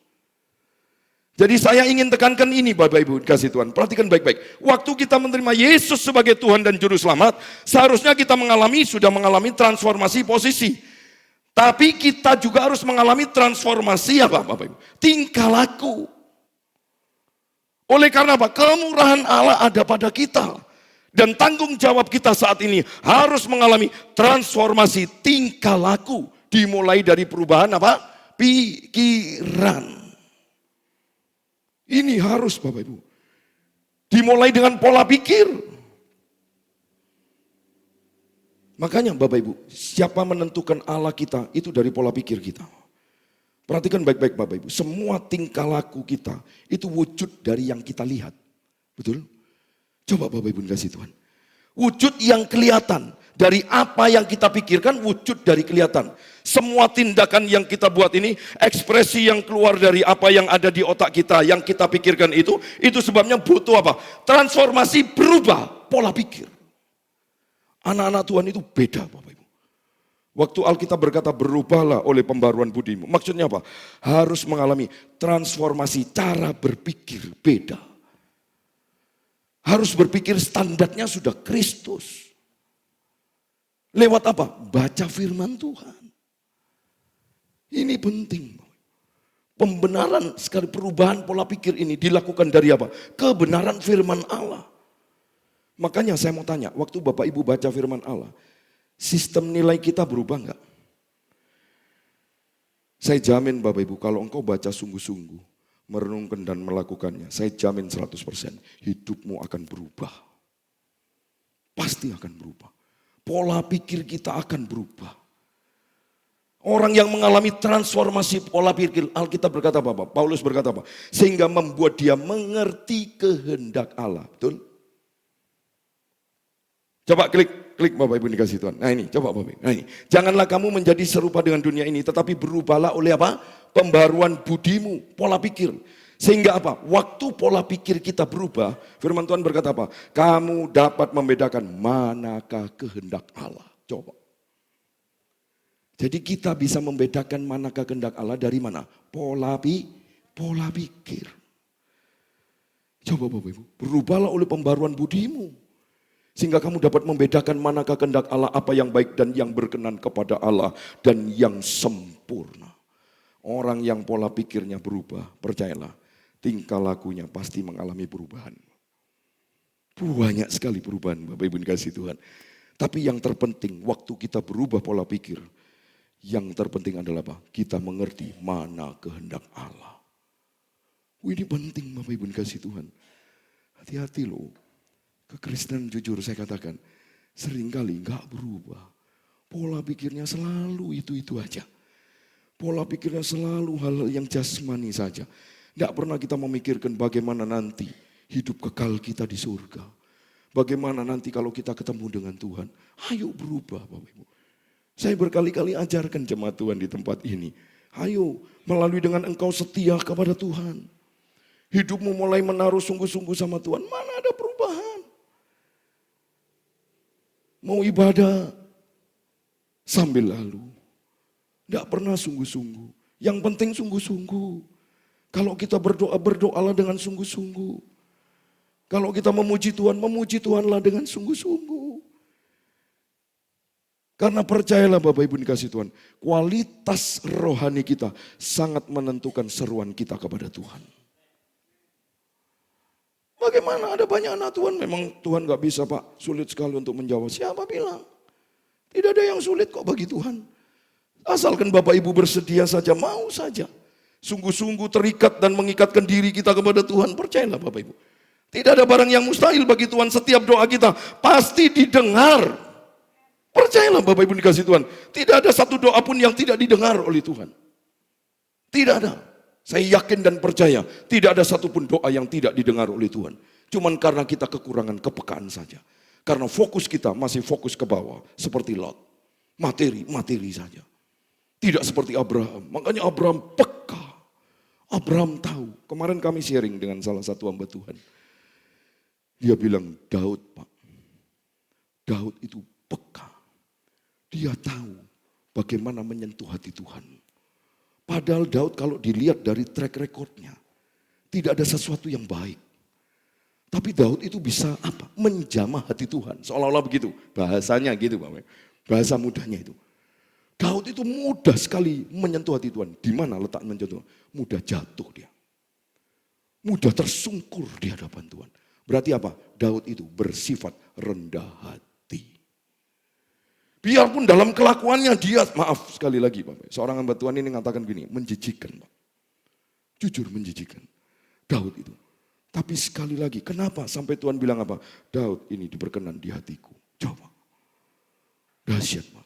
Jadi saya ingin tekankan ini Bapak Ibu kasih Tuhan. Perhatikan baik-baik. Waktu kita menerima Yesus sebagai Tuhan dan Juru Selamat, seharusnya kita sudah mengalami transformasi posisi. Tapi kita juga harus mengalami transformasi apa Bapak Ibu? Tingkah laku. Oleh karena apa? Kemurahan Allah ada pada kita. Dan tanggung jawab kita saat ini harus mengalami transformasi tingkah laku. Dimulai dari perubahan apa? Pikiran. Ini harus Bapak Ibu. Dimulai dengan pola pikir. Makanya Bapak Ibu, siapa menentukan Allah kita itu dari pola pikir kita. Perhatikan baik-baik Bapak Ibu. Semua tingkah laku kita itu wujud dari yang kita lihat. Betul? Coba Bapak Ibu kasih Tuhan. Wujud yang kelihatan. Dari apa yang kita pikirkan wujud dari kelihatan. Semua tindakan yang kita buat ini, ekspresi yang keluar dari apa yang ada di otak kita, yang kita pikirkan itu sebabnya butuh apa? Transformasi berubah pola pikir. Anak-anak Tuhan itu beda Bapak Ibu. Waktu Alkitab berkata berubahlah oleh pembaruan budimu. Maksudnya apa? Harus mengalami transformasi cara berpikir beda. Harus berpikir standarnya sudah Kristus. Lewat apa? Baca firman Tuhan. Ini penting. Pembenaran sekali perubahan pola pikir ini dilakukan dari apa? Kebenaran firman Allah. Makanya saya mau tanya, waktu Bapak Ibu baca firman Allah, sistem nilai kita berubah enggak? Saya jamin Bapak Ibu, kalau engkau baca sungguh-sungguh, merenungkan dan melakukannya, saya jamin 100% hidupmu akan berubah. Pasti akan berubah. Pola pikir kita akan berubah. Orang yang mengalami transformasi pola pikir, Alkitab berkata apa? Paulus berkata apa? Sehingga membuat dia mengerti kehendak Allah. Betul? Coba klik Bapak Ibu dikasih Tuhan. Nah ini, coba Bapak Ibu. Nah ini. Janganlah kamu menjadi serupa dengan dunia ini, tetapi berubahlah oleh apa? Pembaruan budimu, pola pikir. Sehingga apa? Waktu pola pikir kita berubah, firman Tuhan berkata apa? Kamu dapat membedakan manakah kehendak Allah. Coba. Jadi kita bisa membedakan manakah kehendak Allah dari mana? Pola pikir. Coba Bapak Ibu, berubahlah oleh pembaruan budimu. Sehingga kamu dapat membedakan manakah kehendak Allah, apa yang baik dan yang berkenan kepada Allah dan yang sempurna. Orang yang pola pikirnya berubah, percayalah, tingkah lakunya pasti mengalami perubahan. Banyak sekali perubahan Bapak Ibu dikasih Tuhan. Tapi yang terpenting waktu kita berubah pola pikir, yang terpenting adalah apa? Kita mengerti mana kehendak Allah. Ini penting Bapak Ibu dikasih Tuhan. Hati-hati loh. Kekristenan jujur saya katakan, seringkali enggak berubah. Pola pikirnya selalu itu-itu aja. Pola pikirnya selalu hal yang jasmani saja. Enggak pernah kita memikirkan bagaimana nanti hidup kekal kita di surga. Bagaimana nanti kalau kita ketemu dengan Tuhan. Ayo berubah Bapak Ibu. Saya berkali-kali ajarkan jemaat Tuhan di tempat ini. Ayo melalui dengan engkau setia kepada Tuhan. Hidupmu mulai menaruh sungguh-sungguh sama Tuhan. Mana ada perubahan. Mau ibadah sambil lalu. Tidak pernah sungguh-sungguh. Yang penting sungguh-sungguh. Kalau kita berdoa, berdoalah dengan sungguh-sungguh. Kalau kita memuji Tuhanlah dengan sungguh-sungguh. Karena percayalah Bapak Ibu dikasih Tuhan, kualitas rohani kita sangat menentukan seruan kita kepada Tuhan. Bagaimana ada banyak anak Tuhan, memang Tuhan gak bisa Pak, sulit sekali untuk menjawab. Siapa bilang? Tidak ada yang sulit kok bagi Tuhan. Asalkan Bapak Ibu bersedia saja, mau saja. Sungguh-sungguh terikat dan mengikatkan diri kita kepada Tuhan, percayalah Bapak Ibu. Tidak ada barang yang mustahil bagi Tuhan, setiap doa kita pasti didengar. Percayalah Bapak Ibu dikasih Tuhan, tidak ada satu doa pun yang tidak didengar oleh Tuhan. Tidak ada. Saya yakin dan percaya tidak ada satupun doa yang tidak didengar oleh Tuhan. Cuman karena kita kekurangan kepekaan saja. Karena fokus kita masih fokus ke bawah. Seperti Lot. Materi saja. Tidak seperti Abraham. Makanya Abraham peka. Abraham tahu. Kemarin kami sharing dengan salah satu hamba Tuhan. Dia bilang, Daud Pak. Daud itu peka. Dia tahu bagaimana menyentuh hati Tuhan. Padahal Daud kalau dilihat dari track recordnya, tidak ada sesuatu yang baik. Tapi Daud itu bisa apa? Menjamah hati Tuhan. Seolah-olah begitu. Bahasanya gitu Pak. Bahasa mudahnya itu. Daud itu mudah sekali menyentuh hati Tuhan. Di mana letak menyentuh? Mudah jatuh dia. Mudah tersungkur di hadapan Tuhan. Berarti apa? Daud itu bersifat rendah hati. Biarpun dalam kelakuannya dia, maaf sekali lagi Pak, seorang hamba Tuhan ini mengatakan gini, menjijikan Pak. Jujur menjijikan. Daud itu. Tapi sekali lagi, kenapa sampai Tuhan bilang apa? Daud ini diberkenan di hatiku. Coba. Dahsyat Pak.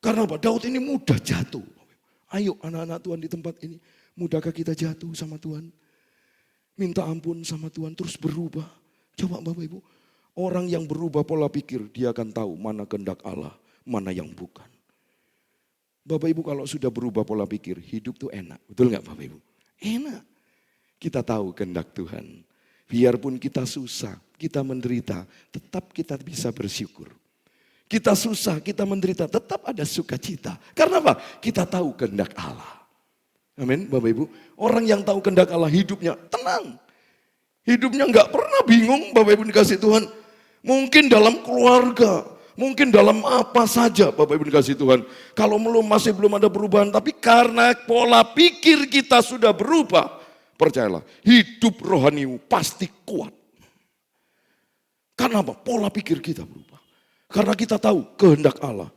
Karena apa? Daud ini mudah jatuh. Ayo anak-anak Tuhan di tempat ini, mudahkah kita jatuh sama Tuhan? Minta ampun sama Tuhan, terus berubah. Coba Bapak Ibu. Orang yang berubah pola pikir, dia akan tahu mana kehendak Allah, mana yang bukan. Bapak Ibu kalau sudah berubah pola pikir, hidup tuh enak. Betul nggak Bapak Ibu? Enak. Kita tahu kehendak Tuhan. Biarpun kita susah, kita menderita, tetap kita bisa bersyukur. Kita susah, kita menderita, tetap ada sukacita. Karena apa? Kita tahu kehendak Allah. Amin Bapak Ibu. Orang yang tahu kehendak Allah hidupnya tenang. Hidupnya nggak pernah bingung Bapak Ibu dikasih Tuhan. Mungkin dalam keluarga, mungkin dalam apa saja Bapak Ibu dikasih Tuhan. Kalau masih belum ada perubahan, tapi karena pola pikir kita sudah berubah, percayalah, hidup rohanimu pasti kuat. Karena apa? Pola pikir kita berubah. Karena kita tahu kehendak Allah.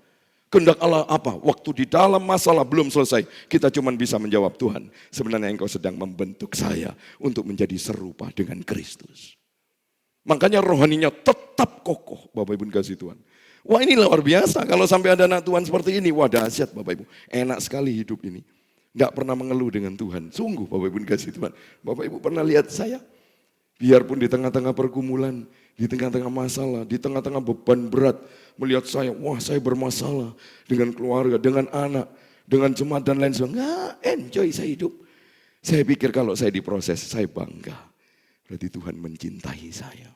Kehendak Allah apa? Waktu di dalam masalah belum selesai, kita cuma bisa menjawab, Tuhan, sebenarnya Engkau sedang membentuk saya untuk menjadi serupa dengan Kristus. Makanya rohaninya tetap kokoh, Bapak Ibu kasih Tuhan. Wah ini luar biasa, kalau sampai ada anak Tuhan seperti ini, wah dahsyat Bapak Ibu. Enak sekali hidup ini. Gak pernah mengeluh dengan Tuhan, sungguh Bapak Ibu kasih Tuhan. Bapak Ibu pernah lihat saya? Biarpun di tengah-tengah pergumulan, di tengah-tengah masalah, di tengah-tengah beban berat, melihat saya, wah saya bermasalah dengan keluarga, dengan anak, dengan jemaat dan lain sebagainya. Nggak enjoy saya hidup. Saya pikir kalau saya diproses, saya bangga. Berarti Tuhan mencintai saya.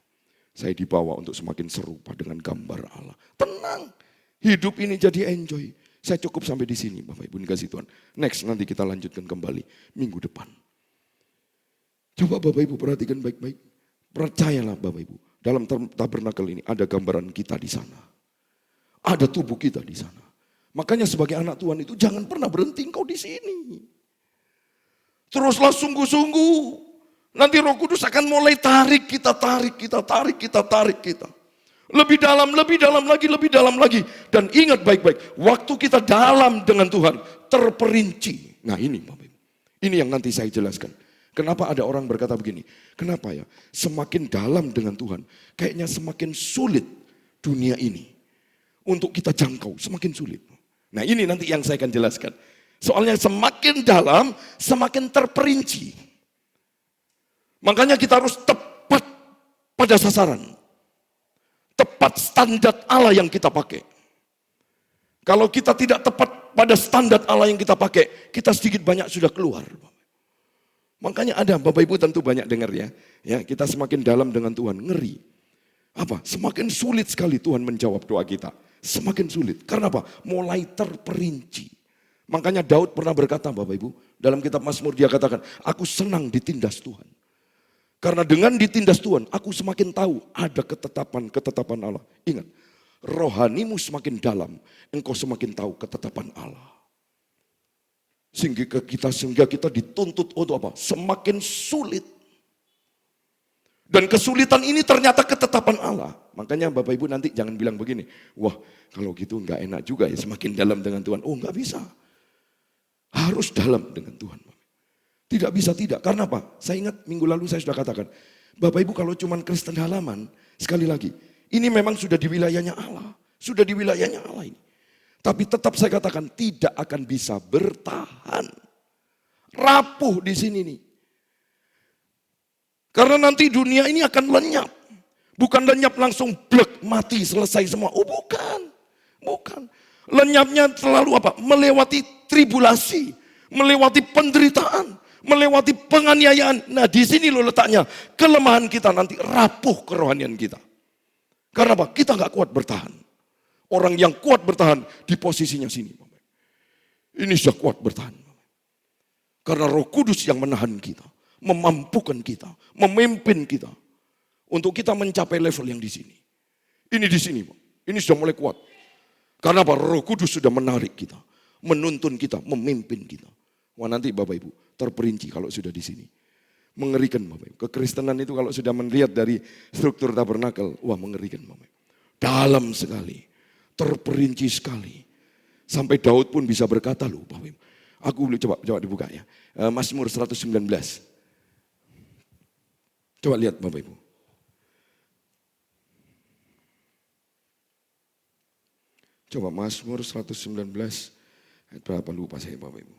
Saya dibawa untuk semakin serupa dengan gambar Allah. Tenang, hidup ini jadi enjoy. Saya cukup sampai di sini Bapak Ibu dikasih Tuhan. Next nanti kita lanjutkan kembali minggu depan. Coba Bapak Ibu perhatikan baik-baik. Percayalah Bapak Ibu, dalam tabernakel ini ada gambaran kita di sana. Ada tubuh kita di sana. Makanya sebagai anak Tuhan itu jangan pernah berhenti engkau di sini. Teruslah sungguh-sungguh. Nanti Roh Kudus akan mulai tarik kita. Lebih dalam lagi. Dan ingat baik-baik, waktu kita dalam dengan Tuhan, terperinci. Nah ini Bapak Ibu, ini yang nanti saya jelaskan. Kenapa ada orang berkata begini, kenapa ya semakin dalam dengan Tuhan, kayaknya semakin sulit dunia ini untuk kita jangkau, semakin sulit. Nah ini nanti yang saya akan jelaskan. Soalnya semakin dalam, semakin terperinci. Makanya kita harus tepat pada sasaran. Tepat standar Allah yang kita pakai. Kalau kita tidak tepat pada standar Allah yang kita pakai, kita sedikit banyak sudah keluar. Makanya ada, Bapak Ibu tentu banyak dengar ya. Ya, kita semakin dalam dengan Tuhan, ngeri. Apa? Semakin sulit sekali Tuhan menjawab doa kita. Semakin sulit. Karena apa? Mulai terperinci. Makanya Daud pernah berkata, Bapak Ibu, dalam kitab Mazmur dia katakan, aku senang ditindas Tuhan. Karena dengan ditindas Tuhan, aku semakin tahu ada ketetapan Allah. Ingat, rohanimu semakin dalam, engkau semakin tahu ketetapan Allah. Sehingga kita dituntut untuk apa? Semakin sulit. Dan kesulitan ini ternyata ketetapan Allah. Makanya Bapak Ibu nanti jangan bilang begini, wah kalau gitu enggak enak juga ya semakin dalam dengan Tuhan. Oh enggak bisa. Harus dalam dengan Tuhan. Tidak bisa tidak. Karena apa? Saya ingat minggu lalu saya sudah katakan, Bapak Ibu kalau cuma Kristen halaman, sekali lagi, ini memang sudah di wilayahnya Allah. Sudah di wilayahnya Allah ini. Tapi tetap saya katakan tidak akan bisa bertahan. Rapuh di sini nih. Karena nanti dunia ini akan lenyap. Bukan lenyap langsung blek mati selesai semua. Oh bukan. Bukan. Lenyapnya selalu apa? Melewati tribulasi. Melewati penderitaan. Melewati penganiayaan. Nah di sini loh letaknya. Kelemahan kita nanti rapuh kerohanian kita. Karena apa? Kita gak kuat bertahan. Orang yang kuat bertahan di posisinya sini. Ini sudah kuat bertahan. Karena Roh Kudus yang menahan kita. Memampukan kita. Memimpin kita. Untuk kita mencapai level yang di sini. Ini di sini. Ini sudah mulai kuat. Karena apa? Roh Kudus sudah menarik kita. Menuntun kita. Memimpin kita. Wah nanti Bapak Ibu terperinci kalau sudah di sini. Mengerikan Bapak Ibu. Kekristenan itu kalau sudah melihat dari struktur tabernakel. Wah mengerikan Bapak Ibu. Dalam sekali. Terperinci sekali. Sampai Daud pun bisa berkata loh Bapak Ibu. Aku coba dibuka ya. Mazmur 119. Coba lihat Bapak Ibu. Coba Mazmur 119. Ayat berapa lupa saya Bapak Ibu.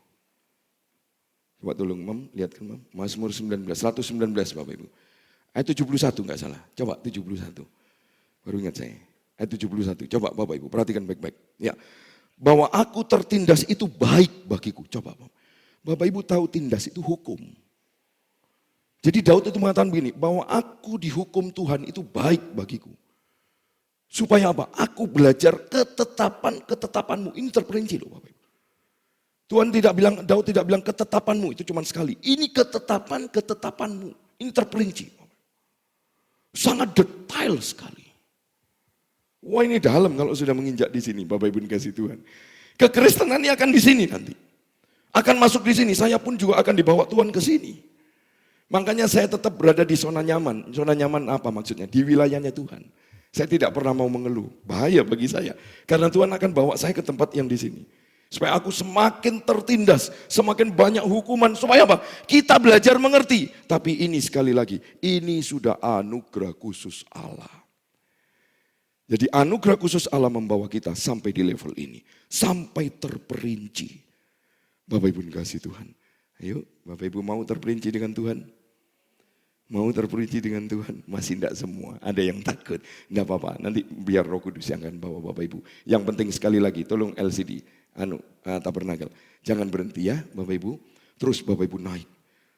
Coba tolong Mam, lihatkan Mam. Mazmur 119 Bapak Ibu. Ayat 71 enggak salah. Coba 71. Baru ingat saya. Ayat 71. Coba Bapak Ibu perhatikan baik-baik. Ya. Bahwa aku tertindas itu baik bagiku. Coba Bapak Ibu tahu tindas itu hukum. Jadi Daud itu mengatakan begini, bahwa aku dihukum Tuhan itu baik bagiku. Supaya apa? Aku belajar ketetapanmu. Ini terperinci loh Bapak Ibu. Daud tidak bilang ketetapanmu itu cuma sekali. Ini ketetapanmu. Ini terperinci. Sangat detail sekali. Wah ini dalam kalau sudah menginjak di sini Bapak Ibu kasih Tuhan. Kekristenan ini akan di sini nanti. Akan masuk di sini. Saya pun juga akan dibawa Tuhan ke sini. Makanya saya tetap berada di zona nyaman. Zona nyaman apa maksudnya? Di wilayahnya Tuhan. Saya tidak pernah mau mengeluh. Bahaya bagi saya. Karena Tuhan akan bawa saya ke tempat yang di sini. Supaya aku semakin tertindas. Semakin banyak hukuman. Supaya apa? Kita belajar mengerti. Tapi ini sekali lagi. Ini sudah anugerah khusus Allah. Jadi anugerah khusus Allah membawa kita sampai di level ini. Sampai terperinci. Bapak Ibu kasih Tuhan. Ayo Bapak Ibu mau terperinci dengan Tuhan? Mau terperinci dengan Tuhan? Masih tidak semua. Ada yang takut. Tidak apa-apa. Nanti biar Roh Kudus yang akan bawa Bapak Ibu. Yang penting sekali lagi. Tolong LCD. Tabernakel. Jangan berhenti ya Bapak Ibu. Terus Bapak Ibu naik.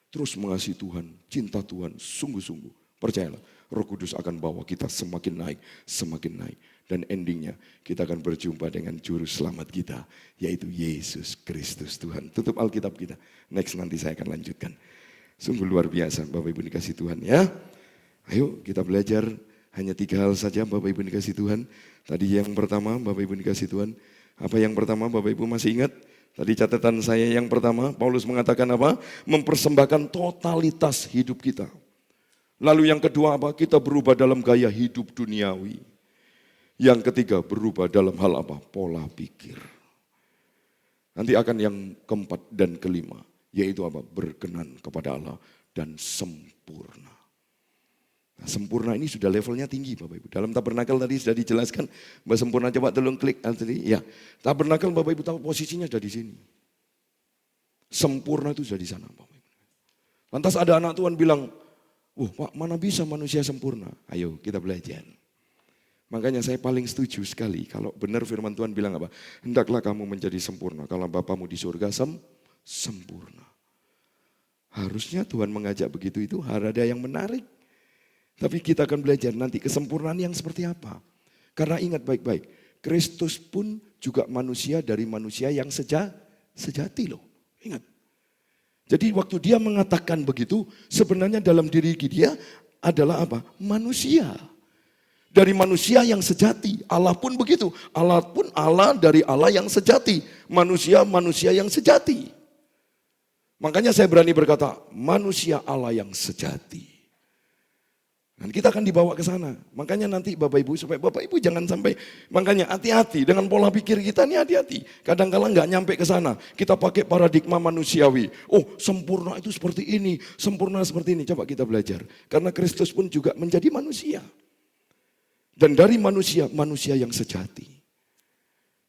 Terus mengasihi Tuhan. Cinta Tuhan. Sungguh-sungguh. Percayalah. Roh Kudus akan bawa kita semakin naik. Semakin naik. Dan endingnya kita akan berjumpa dengan Juru Selamat kita. Yaitu Yesus Kristus Tuhan. Tutup Alkitab kita. Next nanti saya akan lanjutkan. Sungguh luar biasa Bapak Ibu dikasih Tuhan ya. Ayo kita belajar hanya 3 hal saja Bapak Ibu dikasih Tuhan. Tadi yang pertama Bapak Ibu dikasih Tuhan. Apa yang pertama Bapak Ibu masih ingat? Tadi catatan saya yang pertama Paulus mengatakan apa? Mempersembahkan totalitas hidup kita. Lalu yang kedua apa? Kita berubah dalam gaya hidup duniawi. Yang ketiga berubah dalam hal apa? Pola pikir. Nanti akan yang keempat dan kelima. Yaitu apa? Berkenan kepada Allah dan sempurna. Nah, sempurna ini sudah levelnya tinggi Bapak Ibu. Dalam tabernakel tadi sudah dijelaskan bahwa sempurna, coba tolong klik tadi. Ya, tabernakel Bapak Ibu tahu posisinya sudah di sini. Sempurna itu sudah di sana Bapak Ibu. Lantas ada anak Tuhan bilang, Pak, mana bisa manusia sempurna? Ayo kita belajar. Makanya saya paling setuju sekali kalau benar firman Tuhan bilang apa? Hendaklah kamu menjadi sempurna kalau Bapamu di surga sempurna. Harusnya Tuhan mengajak begitu itu ada yang menarik. Tapi kita akan belajar nanti kesempurnaan yang seperti apa. Karena ingat baik-baik, Kristus pun juga manusia dari manusia yang sejati loh. Ingat. Jadi waktu dia mengatakan begitu, sebenarnya dalam diri dia adalah apa? Manusia. Dari manusia yang sejati. Allah pun begitu. Allah pun Allah dari Allah yang sejati. Manusia yang sejati. Makanya saya berani berkata, manusia Allah yang sejati. Dan kita akan dibawa ke sana. Makanya nanti Bapak Ibu, supaya Bapak Ibu jangan sampai, makanya hati-hati dengan pola pikir kita ini hati-hati. Kadang-kadang nggak nyampe ke sana. Kita pakai paradigma manusiawi. Oh, sempurna itu seperti ini, sempurna seperti ini. Coba kita belajar. Karena Kristus pun juga menjadi manusia. Dan dari manusia yang sejati.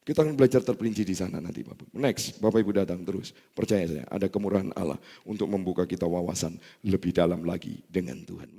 Kita akan belajar terperinci di sana nanti Bapak. Next, Bapak Ibu datang terus. Percaya saya, ada kemurahan Allah untuk membuka kita wawasan lebih dalam lagi dengan Tuhan.